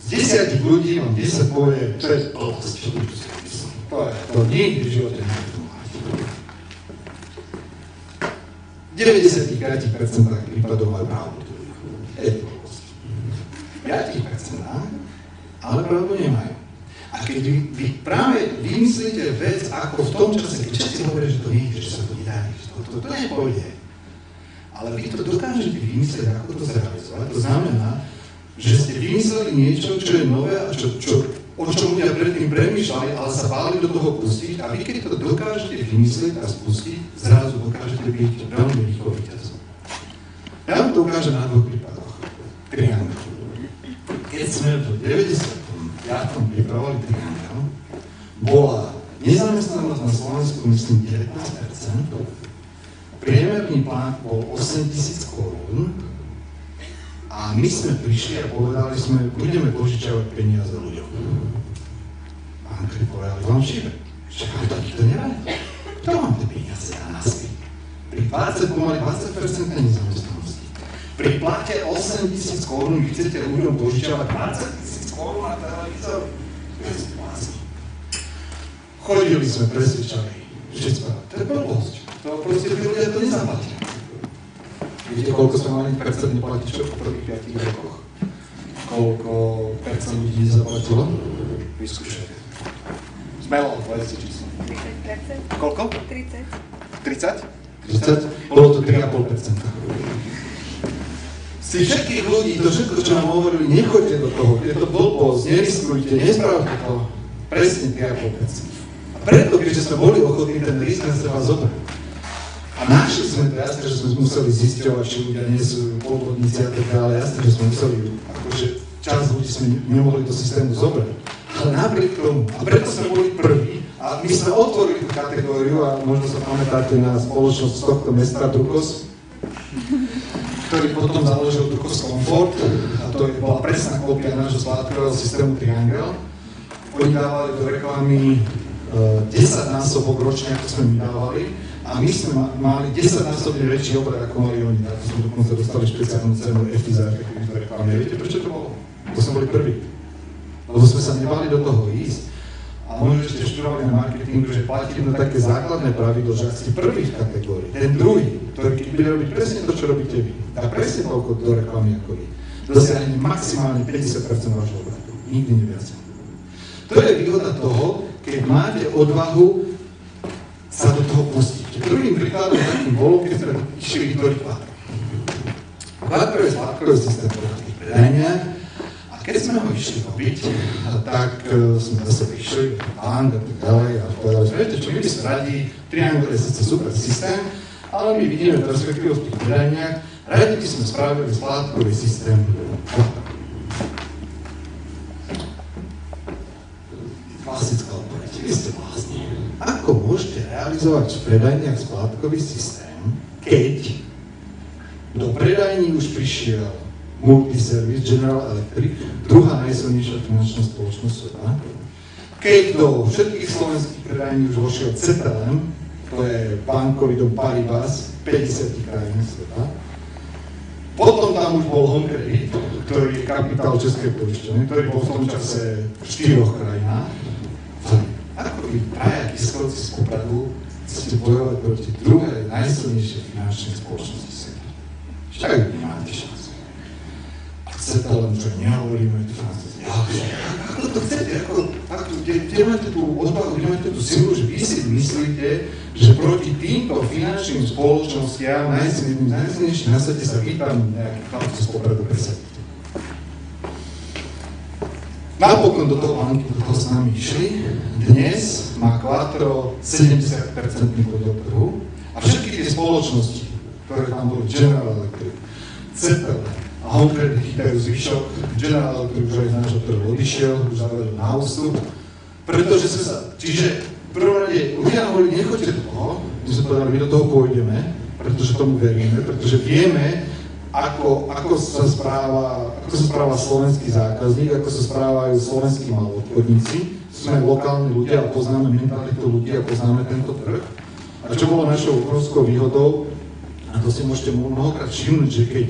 z 10 ľudí vám 10 povie, čo je blbosť, čo to si myslím. To nikdy v živote nebude. 95% prípadov majú pravdu. Je to blbosť. 5% ale pravdu nemajú. A keď vy práve vymyslíte vec, ako v tom čase, keď všetci hovoria, že to nejde, že sa to nedá, že to nepôjde. Ale vy to dokážete vymyslieť, ako to zrealizovať. To znamená, že ste vymysleli niečo, čo je nové a o čom ľudia predtým premýšľali, ale sa báli do toho pustiť. A vy, keď to dokážete vymyslieť a spustiť, zrazu dokážete byť veľmi rýchlo víťazom. Ja vám to ukážem na 2 prípadoch. Triangel. Keď sme v 90. Ja tam pripravovali Triangel, bola nezamestnanosť na Slovensku, myslím, 19%, Priemerný plán bol 8 000 korún a my sme prišli a povedali sme, budeme požičavať peniaze ľuďom. Bankári povedali, vám šibe, však ale to nikto nevie. Kto vám tie peniaze dá naspäť? Pri 20% nezamestnanosti. Pri plate 8 000 korún vy chcete ľuďom požičavať 20 000 korún na televízor? Chodili sme, presvedčali, všetci povedali, to je blbosť. To proste tí ľudia to nezaplatia. Viete, koľko sme mali percent neplatičov v prvých 5 rokoch? Koľko percent ľudí nezaplatilo? Vyskúšajte. Smelo, povedzte číslo. 30%. Koľko? 30. 30? 30? Bolo to 3,5%. Si všetkých ľudí, to všetko, čo nám hovorili, nechoďte do toho, je to blbosť, neriskujte, nespravte to. Presne 3,5%. A preto, keďže sme boli ochotní ten risk na seba zobrať, a našli sme to, jasne, že sme museli zisťovať, či ľudia nie sú podvodníci a tak ďalej, jasne, že sme museli, akože časť ľudí sme nemohli do systému zobrať. Ale napriek tomu, a preto sme boli prví, a my sme otvorili tú kategóriu, a možno sa pamätáte na spoločnosť z tohto mesta Drukos, ktorý potom založil Drukos Comfort, a to bola presná kópia nášho skládkového systému Triangel. Oni dávali do reklamy 10-násobok ročne, ako sme my dávali, a my sme mali 10-násobne väčší obrad, ako mali oni. Tak sme dokonca dostali špeciálnu cenu EFI za efektívne reklamy. Viete, prečo to bolo? To sme boli prví. Lebo sme sa nebali do toho ísť. A možno ešte študovali na marketingu, že platí na také základné pravidlo, že ak ste prvý v kategórii, ten druhý, ktorý keď bude robiť presne to, čo robíte vy, dá presne toľko do reklamy ako vy, dosiahne maximálne 50% vášho obratu. Nikdy neviac. To je výhoda toho, keď máte odvahu sa do toho pustiť. Druhým príkladom takým bolo, keď sme išli vytvoriť Quattro. Quattro je skládkový systém pre tých predajniach a keď sme ho išli robiť, tak sme zase prišli do bank a tak ďalej a povedali, že viete čo, my by sme radi, Triangel je síce super systém, ale my vidíme perspektívu v tých predajniach, radi by sme spravili skládkový systém Quattro. Klasická odpoveď, vy ste blázni. Ako môžete realizovať v predajniach skládkový systém, keď do predajní už prišiel Multiservice, General Electric, druhá najsilnejšia finančná spoločnosť sveta, keď do všetkých slovenských predajní už vošiel CTLM, to je bankový dom Paribas, 50 krajín sveta, potom tam už bol Home Credit, ktorý je kapitál Českej poisťovne, ktorý bol v tom čase v 4 krajinách. Ako vy traja kiskovci z Popradu chcete bojovať proti druhej najsilnejšej finančnej spoločnosti sveta? Však vy nemáte šancu. A chcete len, čo nehovoríme, to francúzi. Ako to chcete? Kde máte tú odvahu, kde máte tú silu, že vy si myslíte, že proti týmto finančným spoločnostiam najsilnejším na svete sa vy tam nejaký chlapci z Popradu presadíte? Napokon do toho banky, do toho s nami išli. Dnes má Quattro 70% podiel trhu a všetky tie spoločnosti, ktoré tam boli, General Electric, CTL a Home Credit chytajú zvyšok. General Electric už aj z nášho trhu odišiel, už zavedol na ústup, pretože sme sa, čiže v prvom rade ľudia hovorili, nechoďte do toho, my sme povedali, my do toho pôjdeme, pretože tomu veríme, pretože vieme, ako sa správa slovenský zákazník, ako sa správajú slovenskí maloobchodníci. Sme lokálni ľudia a poznáme mentalitu ľudí a poznáme tento trh. A čo bolo našou obrovskou výhodou, a to si môžete mnohokrát všimnúť, že keď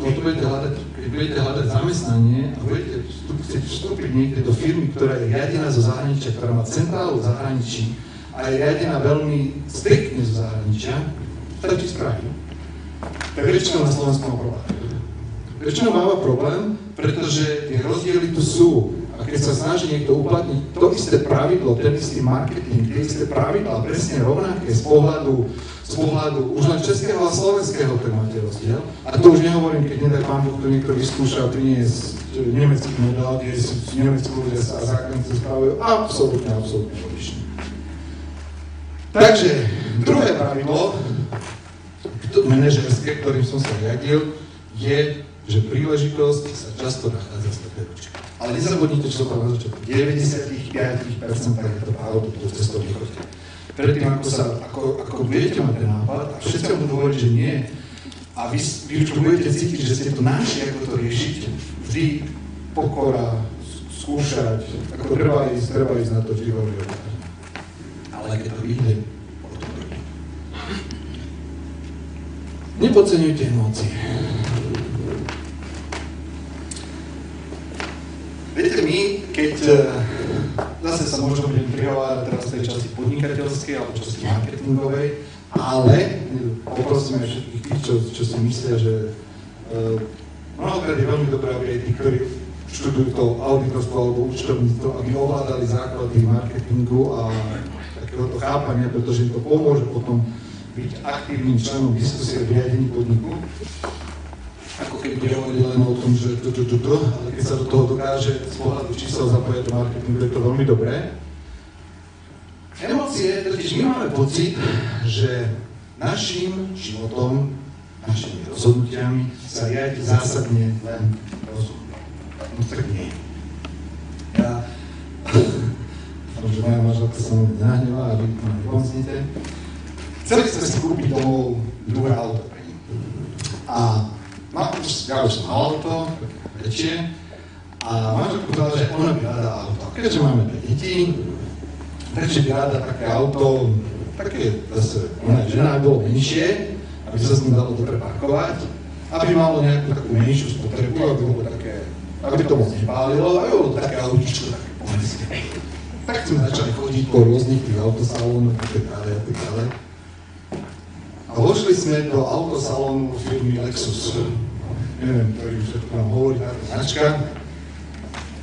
budete hľadať zamestnanie a budete vstúpiť niekde do firmy, ktorá je riadená zo zahraničia, ktorá má centrálu v zahraničí a je riadená veľmi striktne zo zahraničia, stačí spraviť. Tak väčšinou na Slovensku má problém. Väčšinou máva problém, pretože tie rozdiely tu sú. A keď sa snaží niekto uplatniť to isté pravidlo, ten istý marketing, tie isté pravidlá, presne rovnaké z pohľadu už len českého a slovenského, tak máte rozdiel. A to už nehovorím, keď nedaj pán Boh, to niekto vyskúša priniesť nemecký model, kde v Nemecku ľudia sa zákazníci správajú absolútne odlišne. Takže druhé pravidlo, manažerské, ktorým som sa riadil, je, že príležitosť sa často nachádza z také ručky. Ale nezabudnite, čo to na začiatku. 95% je to právo, to cestou nechoďte. predtým, ako budete mať ten nápad a všetci vám budú hovoriť, že nie, a vy už budete cítiť, že ste to našli, ako to riešiť, vždy pokora, skúšať, ako treba ísť na to, vždy hovoriť. Ale keď to ide, nepodceňujte emócie. Viete, my, keď zase sa možno budem prihovárať teraz tej časti podnikateľskej alebo časti marketingovej, ale poprosíme všetkých tých, čo si myslia, že mnohokrát je veľmi dobré, aby aj tí, ktorí študujú to auditorstvo alebo účtovníctvo, aby ovládali základy marketingu a takéhoto chápania, pretože im to pomôže potom byť aktívnym členom diskusie v riadení podniku. Ako keď bude hovoriť len o tom, že ale keď sa do toho dokáže z pohľadu čísel zapojiť do marketingu, je to veľmi dobré. Emócie, totiž my máme pocit, že našim životom, našimi rozhodnutiami sa riadi zásadne len rozum. No tak nie. Ja dúfam, že moja manželka sa mnou nenahnevá a vy ma nepomocnite. Chceli sme si kúpiť domov druhé auto pre ním. A ja už som mal auto, väčšie, a manželka povedala, že ona by rada auto. Keďže máme dve deti, takže by rada také auto, také zase, ona je žena, aby bolo menšie, aby sa s ním dalo dobre parkovať, aby malo nejakú takú menšiu spotrebu, aby bolo také, aby to moc nepálilo, aby bolo také autíčko, také pohodské. Tak sme začali chodiť po rôznych tých autosalónoch a tak ďalej. A vošli sme do autosalónu firmy Lexus. Neviem, ktorý už nám hovorí táto značka.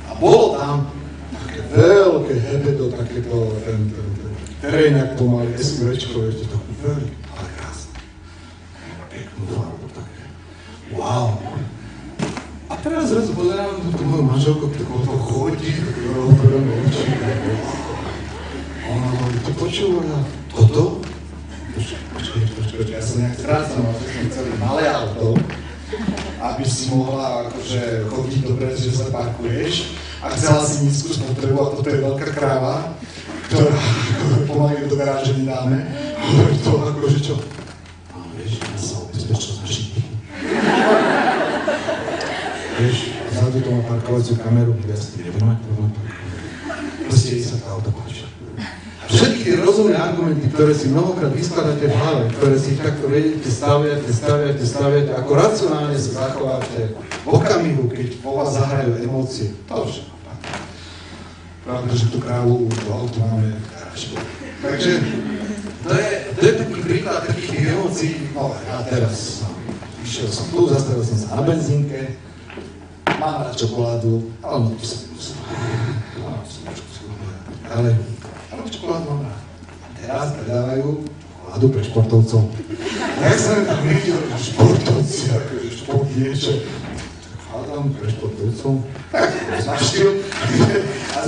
A bolo tam také veľké hebedo, takéto teréňak, to mali SUVčko, ešte takú veľkú, ale krásne. Peknú farbu, také. Wow. A teraz zrazu pozerám tú moju manželku, ktorú to chodí, ktorú otvorené oči. Ona hovorí, ty počúvaj, toto? Počkaj, ja som nejak strácam, ale som chceli malé auto, aby si mohla akože chodiť dobre, že sa parkuješ a chcela si nízku spotrebu a toto je veľká kráva, ktorá pomaly do garáže nedáme. Hovorí to akože čo? No vieš, ja sa o bezpečnosť našich detí. Vieš, vzadu to má parkovaciu kameru, ja si nebudem mať problém. Proste jej sa tá auto páči. Všetky tie rozumné argumenty, ktoré si mnohokrát vyskladáte v hlave, ktoré si takto vedete staviate, ako racionálne sa zachováte v okamihu, keď vo vás zahrajú emócie, to všetko padne. Pravda, že tú krávu do auta máme v garáži. Takže to je taký príklad takých tých emócií. No ja teraz išiel som tu, zastavil som sa na benzínke, mám rád čokoládu, ale no tu sa nemusím. Ale čokoládu mám rád. A teraz predávajú čokoládu pre športovcov. Jak sa mi tam videl, športovci, akože šport niečo. Hádam pre športovcov. Tak, zmaštil. A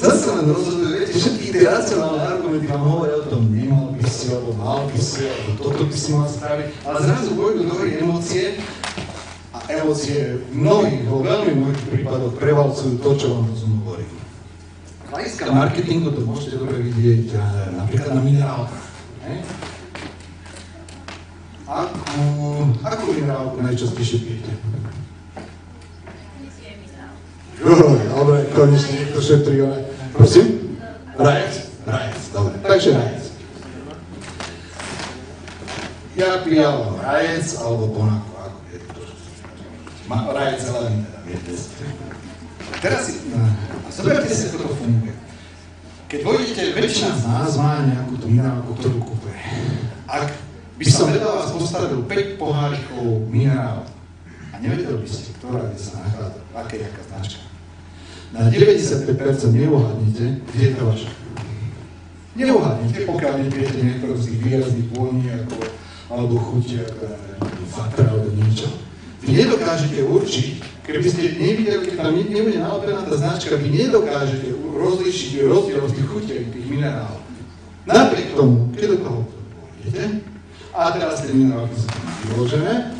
zase len rozhodujú, viete, všetky tie racionálne argumenty vám hovoria o tom, nemal by si, alebo mal by si, alebo toto by si mal spraviť. Ale zrazu pôjdu do hry emócie a emócie vo veľmi mnohých prípadoch prevalcujú to, čo vám rozum hovorí. Z hľadiska marketingu to môžete dobre vidieť napríklad na minerálkach. Akú minerálku najčastejšie pijete? Dobre, konečne niekto šetrí, ale... Prosím? Rajec, dobre. Takže rajec. Ja pijam rajec alebo Bonako, ako je to. Rajec zelený teda, viete. Teraz si... Zoberte si, ako to funguje. Keď vojdete, väčšina z nás má nejakú tú minerálku, ktorú kúpuje. Ak by som vedel vás postavil 5 pohárikov minerálov a nevedel by ste, ktorá kde sa nachádza, jaká značka, na 95% neuhádnete, kde je to vaša. Neuhádnete, pokiaľ nepijete niektorú z tých výrazných vôní, alebo chutí, ako fatra, alebo niečo. Vy nedokážete určiť, keby ste nevideli, keď tam nebude nalepená tá značka, vy nedokážete rozlíšiť rozdiel v tých chutiach tých minerálov. Napriek tomu, keď do toho idete, a teraz tie minerálky sú vyložené,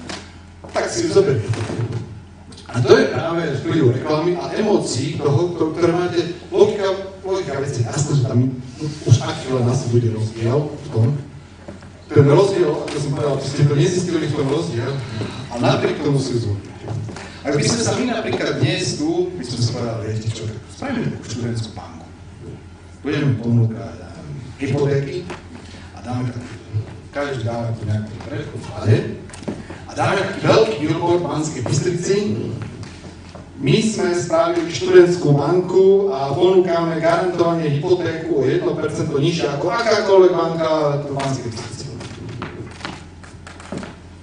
tak si zoberiete. A to je práve vplyv reklamy a emócií toho, ktoré máte, logika veci, jasné, že tam už aký len asi bude rozdiel v tom. Ten rozdiel, ako som povedal, ste to nezistili v tom rozdiel, a napriek tomu si zvolili. Ak by sme sa my napríklad dnes tu, by sme sa povedali, viete čo, spravíme takú študentskú banku. Budeme ponúkať hypotéky a dáme takú, každý dáme tu nejaký predchod vklade a dáme taký veľký billboard v Banskej Bystrici. My sme spravili študentskú banku a ponúkame garantovanie hypotéku o 1% nižšie ako akákoľvek banka v Banskej Bystrici.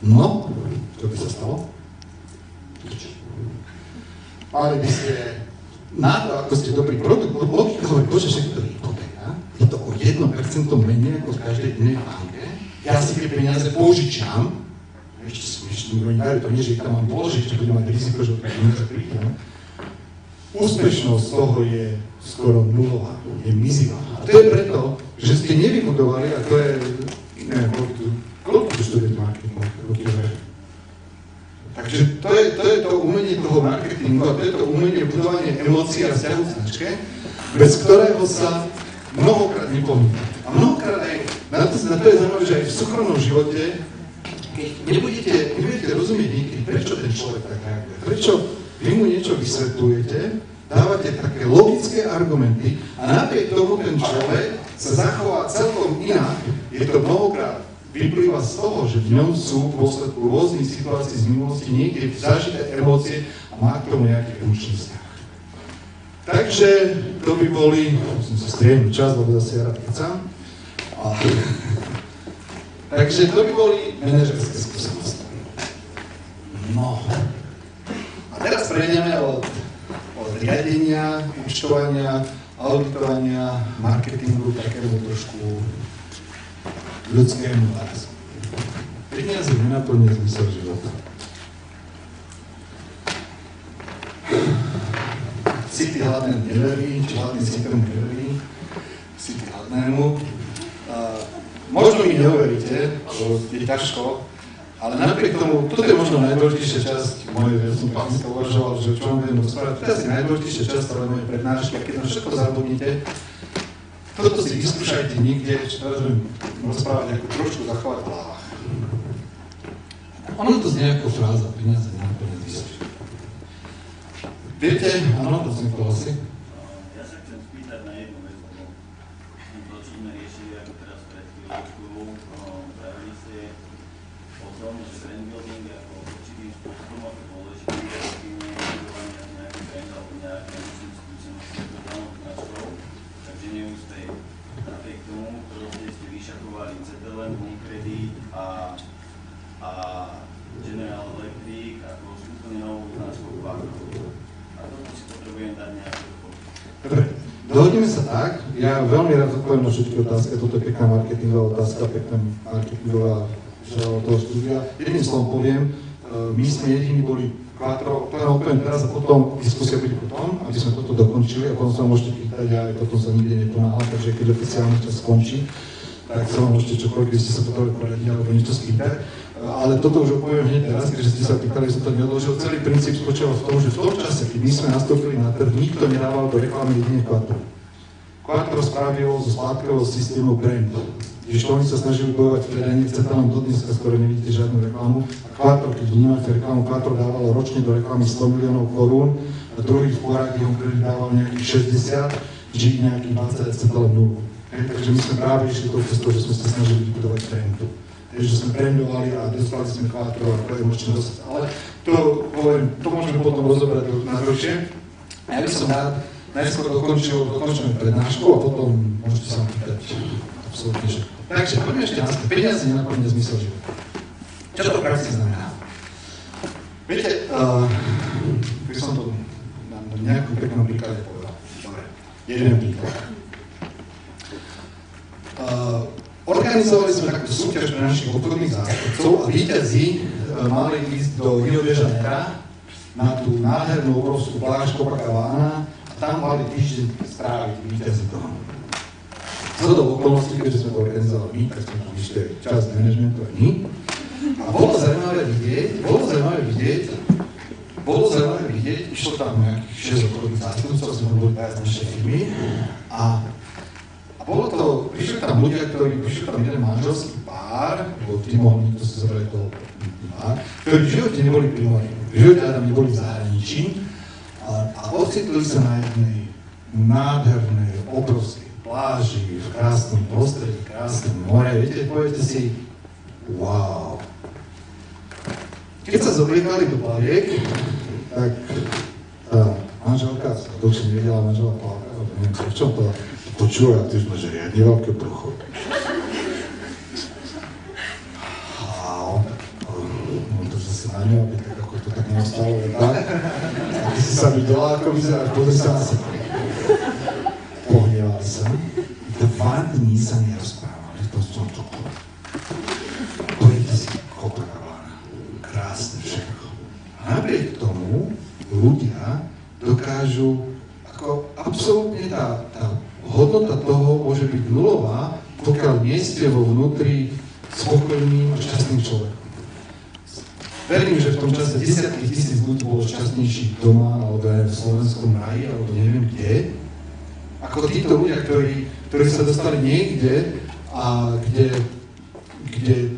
No, čo by sa stalo? Mali by ste na to, ako ste dobrý produkt, logika hovorí, bože, že to je hypotéka, je to o 1% menej ako v každej inej banke, ja si tie peniaze požičam, ešte mi dajú to nie, že ich tam mám položiť, že budem mať riziko, že to peniaze prídem. Úspešnosť toho je skoro nulová, je mizivá. A to je preto, že ste nevybudovali, a to je, neviem, koľko tu študujete marketingu, takže to je to umenie toho marketingu a to je to umenie budovania emócií a vzťahu v značke, bez ktorého sa mnohokrát nepomýli. A mnohokrát aj, na to je zaujímavé, že aj v súkromnom živote, keď nebudete rozumieť niekedy, prečo ten človek tak reaguje, prečo vy mu niečo vysvetľujete, dávate také logické argumenty a napriek tomu ten človek sa zachová celkom inak, je to mnohokrát vyplýva z toho, že v ňom sú v dôsledku rôznych situácií z minulosti niekde zažité emócie a má k tomu nejaký emočný vzťah. Takže to by boli, musím si striehnuť čas, lebo zase ja rád kecam. Takže to by boli manažerské skúsenosti. No. A teraz prejdeme od riadenia, účtovania, auditovania, marketingu, takému trošku ľudskému rázu. Peniaze nenaplňuje zmysel života. Si ty hladné neverí, či hladný si tomu neverí, si ty hladnému. Možno mi neuveríte, lebo je ťažko, ale napriek tomu, toto je možno najdôležitejšia časť mojej, ja som to dneska uvažoval, že čo vám budem rozprávať, to je asi najdôležitejšia časť mojej prednášky, a keď to všetko zabudnite, toto si vyskúšajte niekde, čo teraz budem rozprávať, ako trošku zachovať v hlavách. Ono to znie ako fráza, peniaze nenaplňujú zmysel. Viete, áno, to som to asi. Ja sa chcem spýtať na jednu vec, lebo to, čo sme riešili ako teraz pred chvíľočkou, pravili ste o tom, že brand building je ako určitým spôsobom ako dôležitý, relatívne budovanie nejaký brand alebo nejaké skúsenosti s danou značkou. Takže neúspej. Napriek tomu, proste ste vyšakovali CTLM, Unicredit a General Electric ako úplne novú značku Quattro. A toto si potrebujem dať nejaké odpoveď. Dobre, dohodneme sa tak. Ja veľmi rád odpoviem na všetky otázky. Toto je pekná marketingová otázka, pekná marketingová toho štúdia. Jedným slovom poviem, my sme jediní boli Quattro, to nám odpoviem teraz a potom diskusia bude potom, aby sme toto dokončili a potom sa môžete pýtať a aj potom sa nikde neponáhla, takže keď oficiálny čas skončí, tak sa vám môžete čokoľvek, keď ste sa potrebovali poradiť alebo niečo spýtať. Ale toto už odpoviem hneď teraz, keďže ste sa pýtali, že som to neodložil. Celý princíp spočíval v tom, že v tom čase, keď my sme nastúpili na trh, nikto nedával do reklamy jedine Quattro. Quattro spravilo zo sladkového systému brand. Kdežto oni sa snažili bojovať v predajni, chce tam do dneska skoro nevidíte žiadnu reklamu. A Quattro, keď vnímate reklamu, Quattro dávalo ročne do reklamy 100 miliónov korún a druhý v poradí ho dával nejakých 60, čiže nejakých 20 celé nulu. Takže my sme práve išli tou cestou, že sme sa snažili vybudovať brandu. Takže sme brandovali a dostali sme Quattro a to je možno dostať. Ale to môžeme potom rozobrať na dlhšie. Ja by som rád najskôr dokončíme prednášku a potom môžete sa pýtať absolútne všetko. Takže poďme ešte na to. Peniaze nenaplňujú zmysel života. Čo to v praxi znamená? Viete, keď som to na nejakom peknom príklade povedal. Dobre, jeden príklad. Organizovali sme takú súťaž pre našich obchodných zástupcov a víťazi mali ísť do Rio de Janeira na tú nádhernú obrovskú pláž Copacabana a tam mali týždeň stráviť víťazi toho. Zhodou okolností, keďže sme to organizovali my, tak sme tam išli časť managementu aj my. A bolo zaujímavé vidieť, išlo tam nejakých 6 obchodných zástupcov, sme boli aj z našej firmy a bolo to, prišli tam ľudia, prišli tam jeden manželský pár, lebo tí mohli niekto si zobrať toho pár, ktorí v živote neboli pri mori, v živote tam neboli v zahraničí a ocitli sa na jednej nádhernej, obrovskej pláži, v krásnom prostredí, krásnom more. Viete, poviete si, wow. Keď sa zobliekali do plaviek, tak tá manželka sa dlhšie nevedela, manžela plávka, alebo neviem, v čom to počúva, a ty už máš riadne veľké brucho. A on to zase na ňu, aby tak ako to tak neostalo, tak? A ty si sa videla, ako vyzeráš, pozri sa na seba. Pohneval sa. 2 dní sa nerozprávali, to som to. Pojďte si, Copacabana. Krásne všetko. A napriek tomu ľudia dokážu, ako absolútne tá hodnota toho môže byť nulová, pokiaľ nie ste vo vnútri spokojným a šťastným človekom. Verím, že v tom čase desiatky tisíc ľudí bolo šťastnejších doma, alebo aj v slovenskom raji, alebo neviem kde, ako títo ľudia, ktorí sa dostali niekde a kde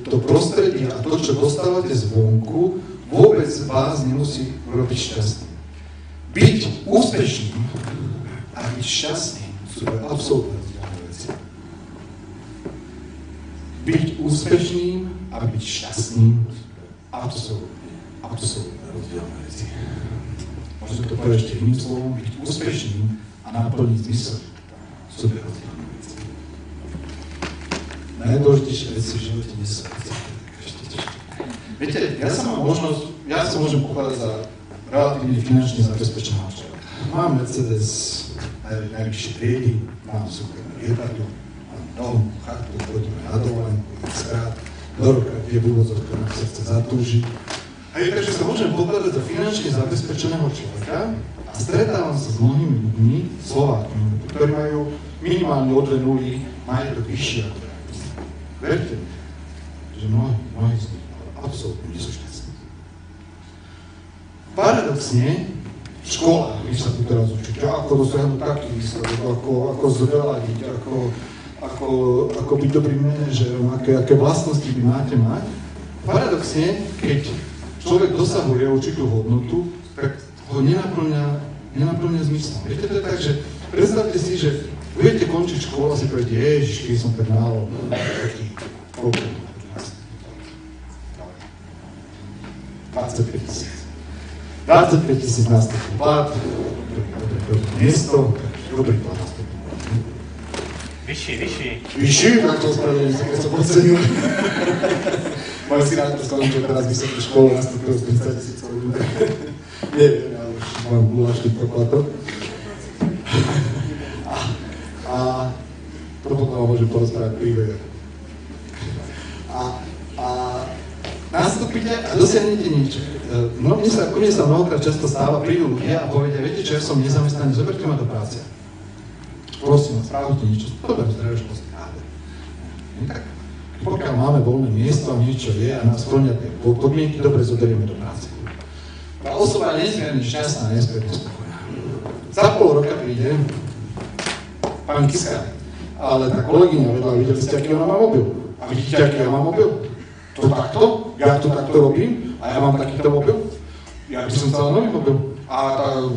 to prostredie a to, čo dostávate zvonku, vôbec vás nemusí robiť šťastným. Byť úspešným a byť šťastným sú absolútne rozdielne veci. Byť úspešným a byť šťastným absolútne rozdielne veci. Môžem to povedať ešte iným slovom, byť úspešným a naplniť zmysel sú rozdielne veci. Najdôležitejšie veci v živote nie sú veci, ešte ťažké. Viete, ja sa môžem pokladať za relatívne finančne zabezpečeného človeka. Mám Mercedes najvyššie triedy, mám súkromné lietadlo, mám dom, chatu, chodíme na dovolenku, xkrát do roka, kde v úvodzovkách sa chce zatúžiť. Takže sa môžem pokladať za finančne zabezpečeného človeka a stretávam sa s mnohými ľuďmi, Slovákmi, ktorí majú minimálne o 2 nuly majetok vyšší ako ja. Verte mi, že mnohí z nich absolútne nie sú šťastní. Paradoxne, škola, my sa tu teraz učíte, ako dosiahnuť taký výsledok, ako zveladiť, ako byť dobrým manažerom, aké vlastnosti by máte mať. Paradoxne, keď človek dosahuje určitú hodnotu, tak ho nenaplňa zmyslom. Viete, to je tak, že predstavte si, že budete končiť školu a si poviete, ježiš, keď som tak málo, taký, koľko? 25 000 nástupný plat, dobré miesto, dobrý plat nástupný plat. Vyšší, tak to spravedlím sa, keď som podcenil. Môj si rád skončil teraz vysokú školu, nastúpil z 30 000 ľudí. Neviem, ja už mám gulačný poplatok. A to potom môžem porozprávať príbeh. A nastúpite a dosiahnete niečo. Mne sa mnohokrát často stáva, prídu ľudia a povedia, viete čo, ja som nezamestnaný, zoberte ma do práce. Prosím, spravte niečo, dobre, zdravie školské háde. Tak, pokiaľ máme voľné miesto a niečo je a nás splňa tie podmienky, dobre, zoberieme do práce. Tá osoba je nesmierne šťastná, nesmierne spokojná. Za pol roka príde pán Kiska, ale tá kolegyňa vedľa, videli ste, aký ona má mobil? A vidíte, aký ja mám mobil? To takto? Ja to takto robím? A ja mám takýto mobil? Ja by som chcel nový mobil. A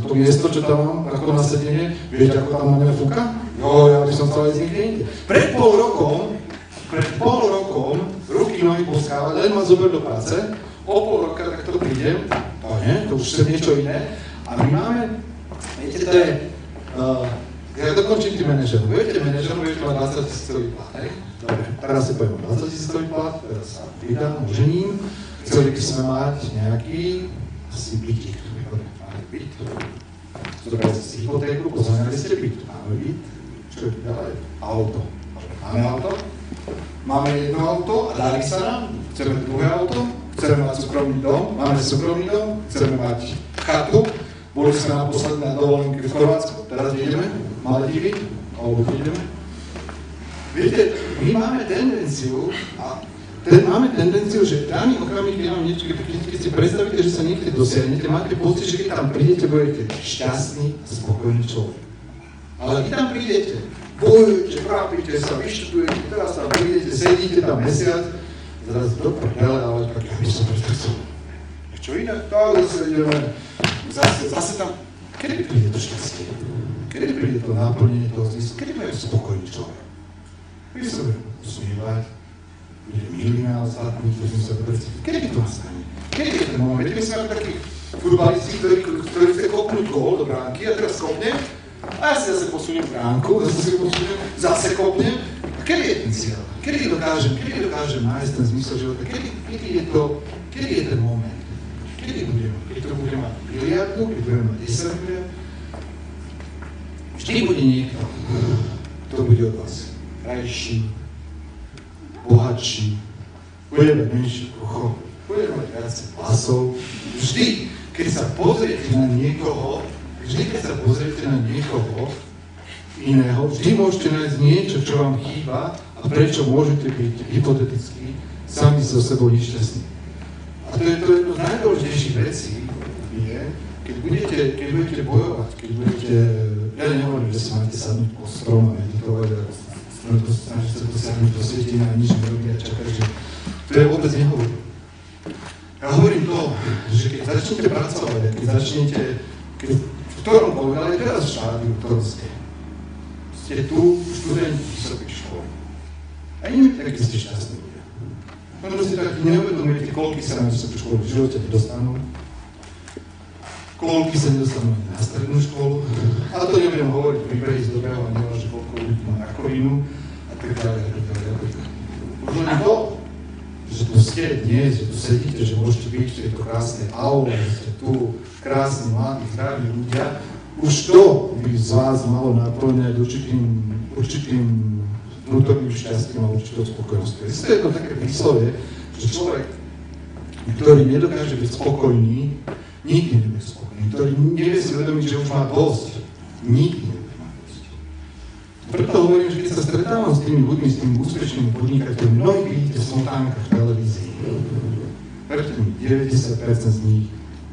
to miesto, čo tam mám, ako na sedenie, viete, ako tam na mňa fúka? Jo, ja by som chcel ísť niekde inde. Pred pol rokom, ruky nohy poskávať, len ma zober do práce, o pol roka takto prídem, to nie, to už chcem niečo iné. A my máme, viete, to je, ja dokončím tým manažerom. Viete, manažerom budete mať 20 000 plat, hej? Dobre, teraz si poviem 20 000 plat, teraz sa vydám, ožením. Chceli by sme mať nejaký, asi bytík. Máme byt. Zobrali ste si hypotéku, poznali ste byt. Máme byt. Čo je ďalej? Auto. Máme auto? Máme jedno auto a darí sa nám. Chceme druhé auto. Chceme mať súkromný dom. Máme súkromný dom. Chceme mať chatu. Boli sme naposledy na dovolenke v Chorvátsku. Teraz ideme. Maledivy. Alebo ideme. Viete, my máme tendenciu, že daný okamih, keď nám niečo, keď si predstavíte, že sa niekde dosiahnete, máte pocit, že keď tam prídete, budete šťastný a spokojný človek. Ale vy tam prídete, bojujete, trápite sa, vyštudujete, teraz tam prídete, sedíte tam mesiac, zrazu do prdele, ale tak ja by som preto chcel. Čo inak? Tak zase ideme, zase tam, kedy príde to šťastie? Kedy príde to náplnenie toho zmyslu? Kedy bude spokojný človek? Kedy sa bude usmievať, bude milý na ostatných, bude sa dobre cítiť. Kedy to nastane? Kedy je ten moment? My sme ako takí futbalisti, ktorí chce kopnúť gól do bránky a teraz kopnem a ja si zase posuniem bránku, zase kopnem. A kedy je ten cieľ? Kedy dokážem nájsť ten zmysel života? Kedy je ten moment? Kedy budeme? Keď to budeme mať miliardu, keď budeme mať 10 miliard? Vždy bude niekto, kto bude od vás krajší, bohatší, bude mať menšie brucho, bude mať viacej vlasov. Vždy, keď sa pozriete na niekoho iného, vždy môžete nájsť niečo, čo vám chýba a prečo môžete byť hypoteticky sami so sebou nešťastní. A to je jedno z najdôležitejších vecí, keď budete bojovať, ja nehovorím, že si máte sadnúť po strom a meditovať a snažiť sa dosiahnuť do svietenia a nič nerobí a čakať, že to je vôbec nehovorím. Ja hovorím to, že keď začnete pracovať, keď v ktoromkoľvek, ale teraz v štádiu, v ktorom ste tu študenti vysokých škôl. A nie takí ste šťastní ľudia. Možno si tak neuvedomujete, koľky sa na vysokú školu v živote nedostanú, koľky sa nedostanú aj na strednú školu. Ale to nebudem hovoriť príbehy z dobrého a neviem, že koľko ľudí má rakovinu a tak ďalej. Už len to, že tu ste dnes, že tu sedíte, že môžete byť v tejto krásnej aule, že ste tu krásni, mladí, zdraví ľudia, už to by z vás malo naplňať určitým vnútorným šťastím a určitou spokojnosťou. Existuje jedno také príslovie, že človek, ktorý nedokáže byť spokojný, nikdy nebude spokojný, ktorý nevie si uvedomiť, že už má dosť, nikdy nebude mať dosť. Preto hovorím, že keď sa stretávam s tými ľuďmi, s tými úspešnými podnikateľmi, mnohí vidíte v smotánkach v televízii. Verte mi, 90% z nich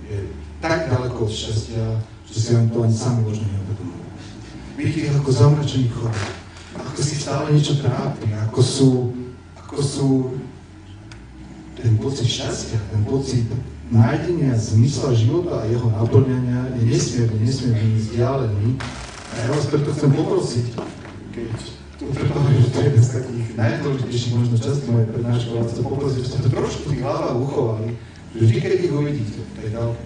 je tak ďaleko od šťastia, že si vám to ani sami možno neuvedomujú. Vidíte ich ako zamračených chorób, ako si stále niečo trápi, ako sú ten pocit šťastia, ten pocit nájdenia zmysla života a jeho naplňania je nesmierne vzdialený. A ja vás preto chcem poprosiť, keď tu preto hovorím, že to je jeden z takých najdôležitejších možno častí mojej prednášky, vás chcem poprosiť, že ste to trošku v tých hlavách uchovali, že vždy, keď ich uvidíte v tej ďalke,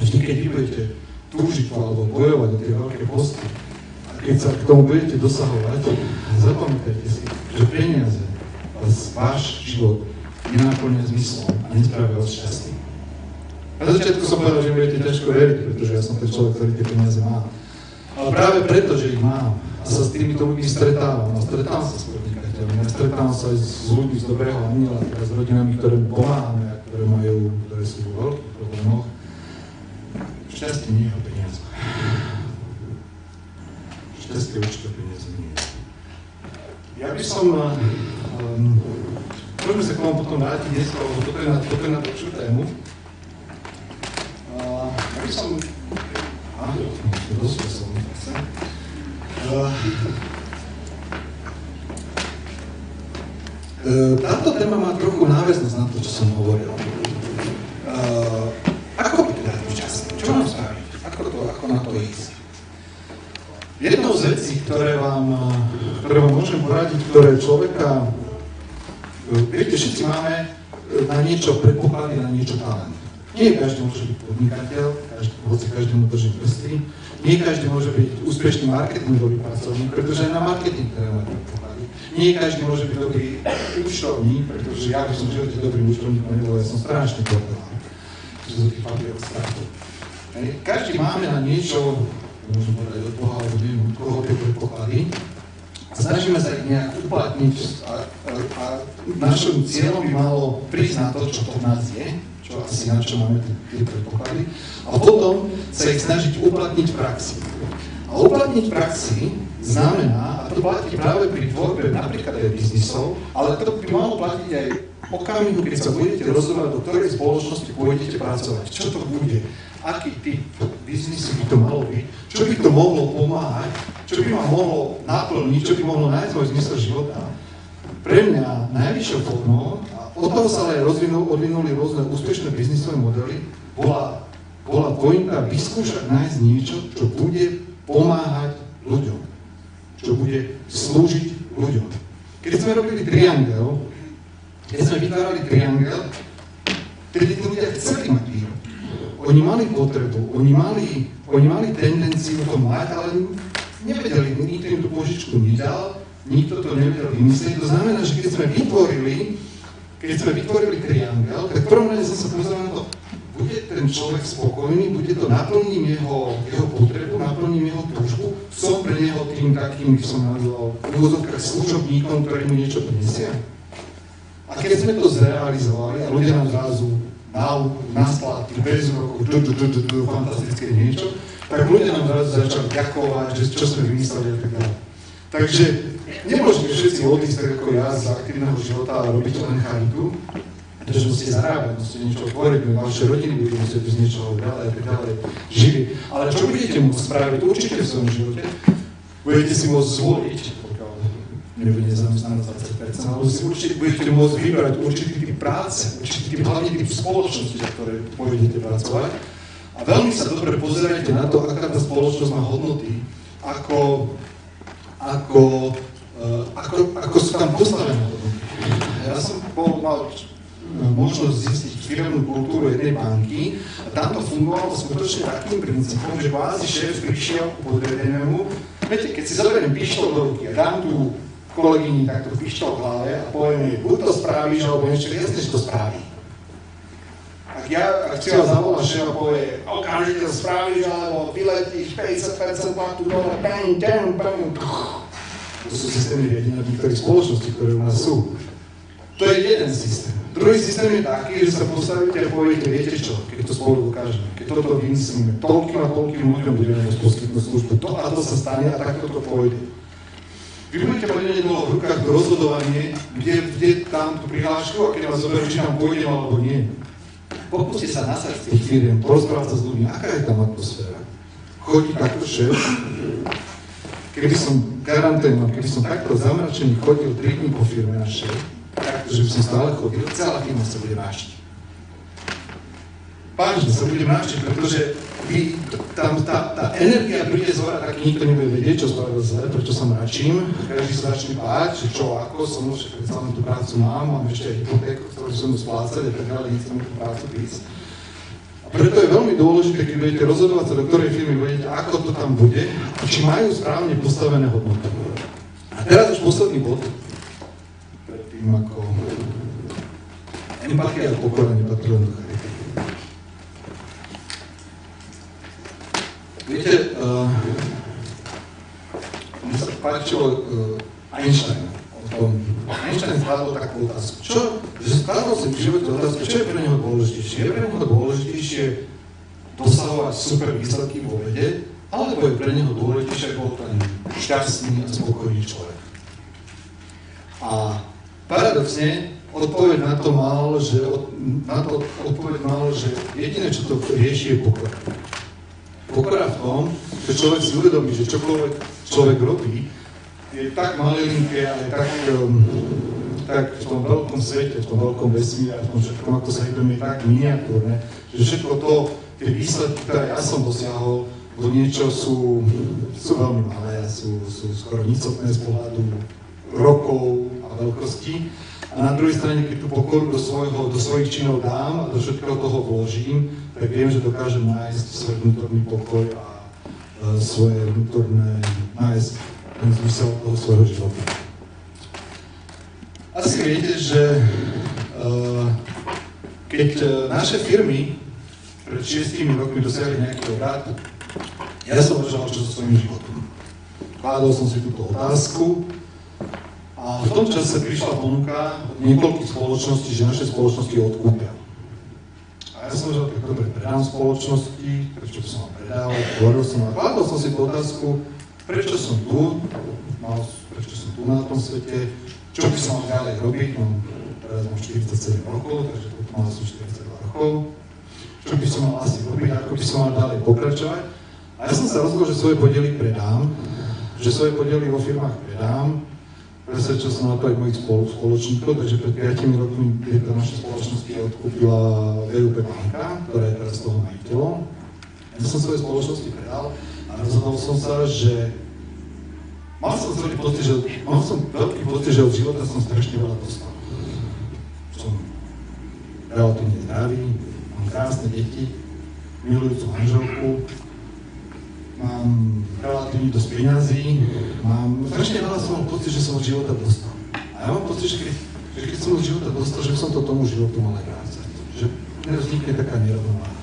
vždy, keď vy budete túžiť alebo bojovať o tie veľké posty, a keď sa k tomu budete dosahovať, zapamätajte si, že peniaze váš život nenaplňa zmyslom a nespravia vás šťastným. Na začiatku som povedal, že budete ťažko veriť, pretože ja som ten človek, ktorý tie peniaze má. Ale práve preto, že ich mám a sa s týmito ľuďmi stretávam, a stretávam sa s podnikateľmi, a stretávam sa aj s ľuďmi z dobrého aniela, teda s rodinami, ktoré pomáhame a ktoré sú vo veľkých problémoch, šťastie nie je o peniaze. Šťastie určite o peniaze nie je. Ja by som... Môžeme sa k tomu potom vrátiť dneska, lebo toto je na dlhšiu tému. Ja by som... Táto téma má trochu náväznosť na to, čo som hovoril. Ako byť teda šťastný? Čo mám spraviť? Ako na to ísť? Jednou z vecí, ktoré vám môžem poradiť, ktoré človeka... Viete, všetci máme na niečo predpoklady, na niečo talent. Nie každý môže byť podnikateľ, hoci každý mu drží prsty. Nie každý môže byť úspešný marketingový pracovník, pretože aj na marketing treba mať predpoklady. Nie každý môže byť dobrý účtovník, pretože ja by som v živote dobrým účtovníkom nebol, ja som strašný portálny. Čo sa tých papierov strátil. Každý máme na niečo, môžem povedať od Boha, alebo neviem, od koho tie predpoklady. Snažíme sa ich nejak uplatniť a našim cieľom by malo prísť na to, čo to v nás je, čo asi na čo máme tie predpoklady, a potom sa ich snažiť uplatniť v praxi. A uplatniť v praxi znamená, a to platí práve pri tvorbe napríklad aj biznisov, ale to by malo platiť aj okamihu, keď sa budete rozhodovať, do ktorej spoločnosti pôjdete pracovať. Čo to bude? Aký typ biznisu by to malo byť? Čo by to mohlo pomáhať čo by ma mohlo naplniť, čo by mohlo nájsť môj zmysel života. Pre mňa najvyššou formou, a od toho sa ale odvinuli rôzne úspešné biznisové modely, bola pointa vyskúšať nájsť niečo, čo bude pomáhať ľuďom, čo bude slúžiť ľuďom. Keď sme robili triangel, keď sme vytvárali triangel, tedy tí ľudia chceli mať výrobky. Oni mali potrebu, oni mali tendenciu to mať, ale nevedeli, nikto im tú požičku nedal, nikto to nevedel vymyslieť. To znamená, že keď sme vytvorili triangel, tak v prvom rade som sa pozeral na to, bude ten človek spokojný, bude to naplním jeho potrebu, naplním jeho túžbu, som pre neho tým takým, by som nazval, v úvodzovkách služobníkom, ktorý mu niečo prinesie. A keď sme to zrealizovali a ľudia nám zrazu nasplatili bez rokov, fantastické niečo, tak ľudia nám zrazu začali ďakovať, že čo sme vymysleli a tak ďalej. Takže nemôžeme všetci odísť tak ako ja z aktívneho života a robiť len charitu, pretože musíte zarábať, musíte niečo otvoriť, vaše rodiny budú musieť z niečoho ďalej a tak ďalej živiť. Ale čo budete môcť spraviť určite v svojom živote, budete si môcť zvoliť, nebude nezamestnanosť 20%, ale si určite budete môcť vybrať určitý typ práce, určitý typ, hlavne typ spoločnosti, za ktoré pôjdete pracovať. A veľmi sa dobre pozerajte na to, aká tá spoločnosť má hodnoty, ako sú tam postavené hodnoty. Ja som mal možnosť zistiť firemnú kultúru jednej banky a tam to fungovalo skutočne takým princípom, že kvázi šéf prišiel k podriadenému. Viete, keď si zoberiem pištol do ruky a dám tú kolegyni takto pištol v hlave a poviem jej, buď to spravíš, alebo ešte jasne, že to spraví. Ak si vás zavolá šéf a povie, okamžite to spravíš, alebo vyletíš 50% platu dole, bang. To sú systémy riadenia niektorých spoločností, ktoré u nás sú. To je jeden systém. Druhý systém je taký, že sa postavíte a poviete, viete čo, keď to spolu dokážeme, keď toto vymyslíme, toľkým a toľkým ľuďom budeme môcť poskytnúť službu, to a to sa stane a takto to pôjde. Vy budete mať nedlho v rukách to rozhodovanie, kde tam tú prihlášku a keď vás zoberú, či tam pôjdem alebo nie. Pokúste sa nasať z tých firiem, porozprávať sa s ľuďmi, aká je tam atmosféra. Chodí takto šéf. Keby som takto zamračený chodil 3 dní po firme našej, takže by som stále chodil, celá firma sa bude máštiť. Vážne sa bude máštiť, pretože tá energia príde z hora, tak nikto nebude vedieť, čo spravil zle, prečo sa mračím. Každý sa začne báť, že čo, ako som, že predsa len tú prácu mám ešte aj hypotéku, ktorú som mu splácať a tak ďalej, nechcem tú prácu prísť. A preto je veľmi dôležité, keď budete rozhodovať sa, do ktorej firmy budete, ako to tam bude a či majú správne postavené hodnoty. A teraz už posledný bod. Ako empatia a pokora nepatrí len do charity. Viete, mne sa páčilo Einstein. Einstein skladol takú otázku. Skladol si v živote otázku, čo je pre neho dôležitejšie? Je pre neho dôležitejšie dosahovať super výsledky vo vede, alebo je pre neho dôležitejšie bol ten šťastný a spokojný človek? A paradoxne, odpoveď na to mal, že jediné, čo to rieši, je pokora. Pokora v tom, že človek si uvedomí, že čokoľvek človek robí, je tak malilinké a je tak v tom veľkom svete, v tom veľkom vesmíre, v tom všetkom, ako sa hýbeme, je tak miniatúrne, že všetko to, tie výsledky, ktoré ja som dosiahol, do niečo sú veľmi malé, sú skoro nicotné z pohľadu rokov a veľkosti. A na druhej strane, keď tú pokoru do svojich činov dám a do všetkého toho vložím, tak viem, že dokážem nájsť svoj vnútorný pokoj a svoje vnútorné, nájsť ten zmysel toho svojho života. Asi viete, že keď naše firmy pred 6 rokmi dosiahli nejaký obrat, ja som uvažoval, čo so svojím životom. Kládol som si túto otázku a v tom čase prišla ponuka od niekoľkých spoločností, že naše spoločnosti odkúpia. A ja som uvažoval, tak dobre, predám spoločnosti, prečo by som vám predával, hovoril som a kládol som si tú otázku, prečo som tu, prečo som tu na tom svete, čo by som mal ďalej robiť, teraz mám 47 rokov, takže tu mal som 42 rokov, čo by som mal asi robiť, ako by som mal ďalej pokračovať. A ja som sa rozhodol, že svoje podiely predám, že že svoje podiely vo firmách predám. Presvedčil som na to aj mojich spoločníkov, takže pred 5 rokmi tieto naše spoločnosti odkúpila VUP banka, ktorá je teraz toho majiteľom. Ja som svoje spoločnosti predal a rozhodol som sa, že mal som veľký pocit, že od života som strašne veľa dostal. Som relatívne zdravý, mám krásne deti, milujúcu manželku, mám relatívne dosť peňazí, mám strašne veľa som mal pocit, že som od života dostal. A ja mám pocit, že keď som od života dostal, že som to tomu životu mal aj vrácať. Že nevznikne taká nerovnováha.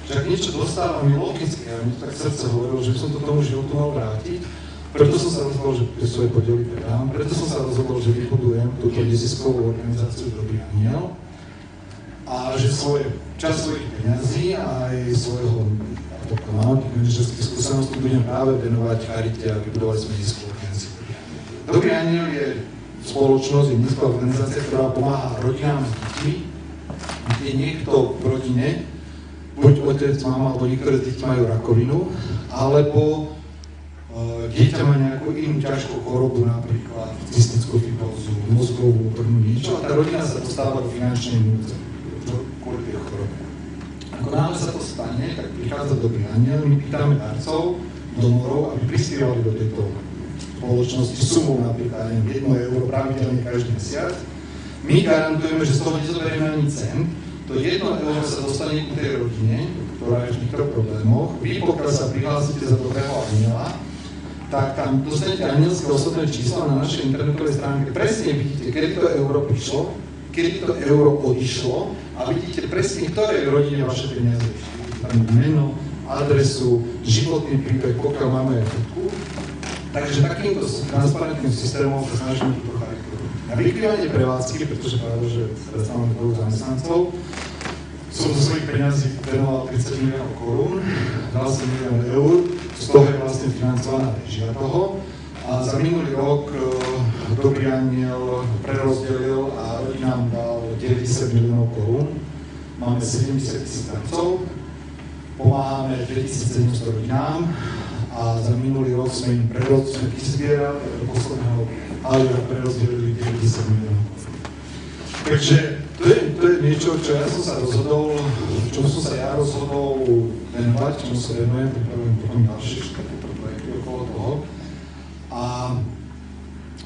Že ak niečo dostávam, je logické, a mi tak srdce hovorilo, že som to tomu životu mal vrátiť. Preto som sa rozhodol, že tie svoje podiely predám, preto som sa rozhodol, že vybudujem túto neziskovú organizáciu Dobrý aniel a že časť svojich peňazí a aj svojho manažerských skúseností budem práve venovať charite a vybudovali sme neziskovú organizáciu. Dobrý aniel je spoločnosť, je nezisková organizácia, ktorá pomáha rodinám s deťmi, kde niekto v rodine, buď otec, mama, alebo niektoré z detí majú rakovinu, alebo dieťa má nejakú inú ťažkú chorobu, napríklad cystickú fibrózu, mozgovú obrnu, niečo, a tá rodina sa dostáva do finančnej núdze kvôli tej chorobe. Ako náhle sa to stane, tak prichádza Dobrý aniel, my pýtame darcov, donorov, aby prispievali do tejto spoločnosti sumou napríklad 1 euro pravidelne každý mesiac. My garantujeme, že z toho nezoberieme ani cent, to 1 euro sa dostane ku tej rodine, ktorá je v týchto problémoch. Vy, pokiaľ sa prihlásite za Dobrého aniela, tak tam dostanete anielské osobné číslo na našej internetovej stránke. Presne vidíte, kedy to euro prišlo, kedy to euro odišlo a vidíte presne, ktoré rodine vaše peniaze išli. Tam meno, adresu, životný príbeh, pokiaľ máme aj fotku. Takže takýmto transparentným systémom sa snažíme túto charitu. Na vykrývanie prevádzky, pretože práve, že teraz máme 2 zamestnancov, som zo svojich peňazí venoval 30 miliónov korún, dal som 1 milión eur, z toho je vlastne financovaná režia toho. A za minulý rok Dobrý aniel prerozdelil a rodinám dal 90 miliónov korún. Máme 70 000 darcov, pomáhame 2700 rodinám a za minulý rok sme im vyzbierali do posledného aliera prerozdelili 90 miliónov. Takže to je niečo, čo ja som sa rozhodol, čomu som sa ja rozhodol venovať, čomu sa venujem, pripravujem potom ďalšie projekty okolo toho. A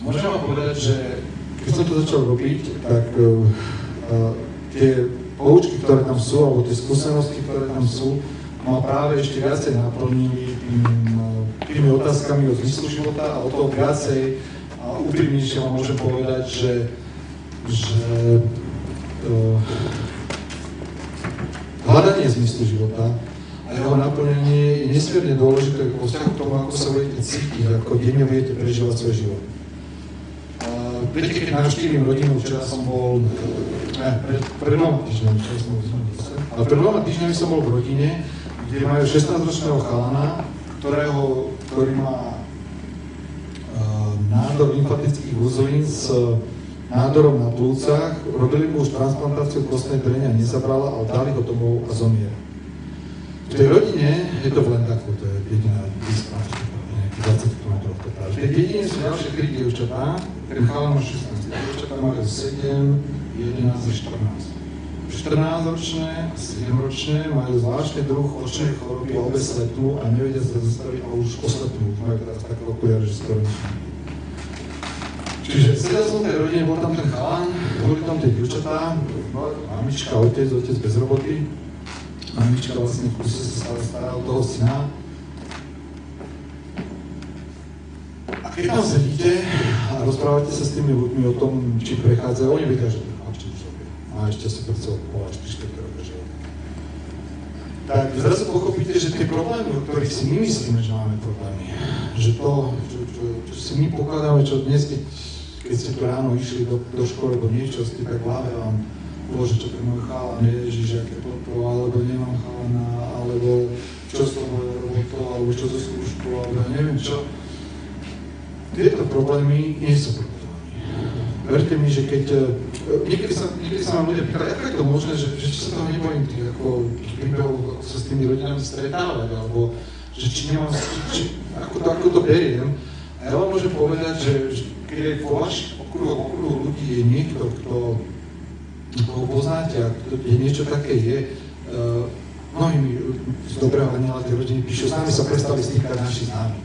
môžem vám povedať, že keď som to začal robiť, tak tie poučky, ktoré tam sú, alebo tie skúsenosti, ktoré tam sú, ma práve ešte viacej naplnili tými otázkami o zmyslu života a o toho viacej a úprimnejšie vám môžem povedať, že hľadanie zmyslu života a jeho naplnenie je nesmierne dôležité vo vzťahu k tomu, ako sa budete cítiť, ako denne budete prežívať svoj život. Viete, keď navštívim rodinu, včera som bol, pred 2 týždňami, ale pred 2 týždňami som bol v rodine, kde majú 16-ročného chalana, ktorý má nádor lymfatických uzlín s nádorom na plúcach, robili mu už transplantáciu kostnej drene a nezabrala, ale dali ho domov a zomiera. V tej rodine, je to v Lendaku, to je dedina blízko, nejakých 20 km od Petra. V tej dedine sú ďalšie 3 dievčatá, ten chalan má 16, dievčatá majú 7, 11 a 14. 14-ročné a 7-ročné majú zvláštny druh očnej choroby, obe slepnú a nevedia sa zastaviť a už oslepnú. Majú teraz také okuliare, že skoro nič. Čiže sedel som v tej rodine, bol tam ten chalan, boli tam tie dievčatá, mamička, otec bez roboty. Mamička vlastne v kuse sa stále stará o toho syna. A keď tam sedíte a rozprávate sa s tými ľuďmi o tom, či prechádzajú, oni vedia, že či už robia. A ešte si pred sebou povedať 4 roky života. Tak zrazu pochopíte, že tie problémy, o ktorých si my myslíme, že máme problémy, že to, čo si my pokladáme, čo dnes, keď ste tu ráno išli do školy, alebo niečo, ste tak v hlave vám, Bože, čo ten môj chalan, Ježiš, aké toto, alebo nemám chalana, alebo čo z toho robotou, alebo čo zo skúšku, alebo neviem čo. Tieto problémy nie sú problémy. Verte mi, že keď niekedy sa vám ľudia pýtali, ako je to možné, že či sa toho nebojím tých príbehov, ako sa s tými rodinami stretávať, alebo že či nemám, ako to beriem. A A ja vám môžem povedať, že keď je vo vašich okruhu ľudí je niekto, koho poznáte a kde niečo také je, mnohí mi z dobrého aniela tej rodiny píšu, s nami sa prestali stýkať naši známi.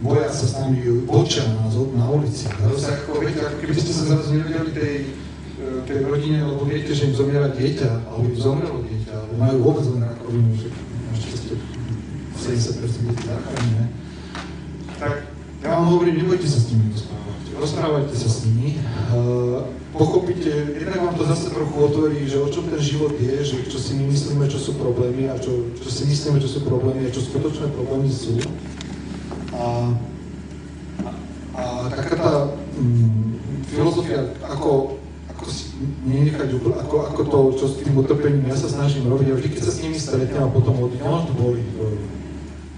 Boja sa s nami vočia na ulici. A to sa ako, viete, ako keby ste sa zrazu nevedeli tej rodine, lebo viete, že im zomiera dieťa, alebo im zomrelo dieťa, alebo majú vôbec len rakovinu, že našťastie 70% detí zachránené. Tak ja vám hovorím, nebojte sa s nimi rozprávať. Rozprávajte sa s nimi. Pochopíte, jednak vám to zase trochu otvorí, že o čom ten život je, že čo si my myslíme, čo sú problémy a čo si myslíme, čo sú problémy a čo skutočné problémy sú. A taká tá filozofia, ako si nenechať, ako to, čo s tým utrpením ja sa snažím robiť, a vždy, keď sa s nimi stretnem a potom odídem, to boli,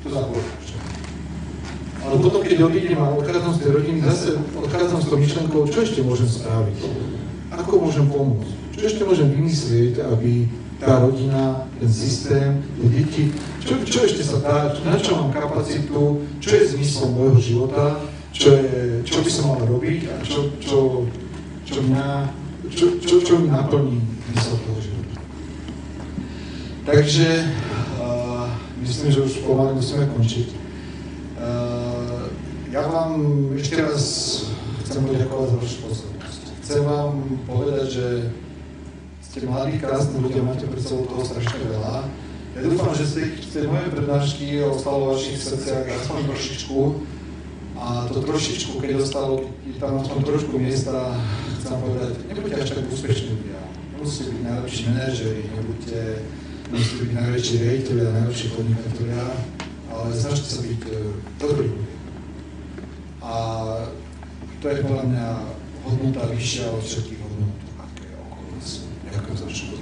to zaboli. Ale potom, keď odídem a odchádzam z tej rodiny, zase odchádzam s tou myšlenkou, čo ešte môžem spraviť, ako môžem pomôcť, čo ešte môžem vymyslieť, aby tá rodina, ten systém, tie deti, čo ešte sa dá, na čo mám kapacitu, čo je zmyslom môjho života, čo by som mal robiť a čo mi naplní zmysel toho života. Takže myslím, že už pomaly musíme končiť. Ja vám ešte raz chcem poďakovať za vašu pozornosť. Chcem vám povedať, že ste mladí, krásni ľudia, máte pred sebou toho strašne veľa. Ja dúfam, že z tej mojej prednášky ostalo v vašich srdciach aspoň trošičku. A to trošičku, keď ostalo, je tam aspoň trošku miesta, chcem povedať, nebuďte až tak úspešní ľudia. Nemusíte byť najlepší manažeri, nemusíte byť najväčší riaditeľia, najlepší podnikatelia, ale snažte sa byť dobrí ľudia. A to je podľa mňa hodnota vyššia od všetkých hodnot, aké okolo nás. Ďakujem za všetko.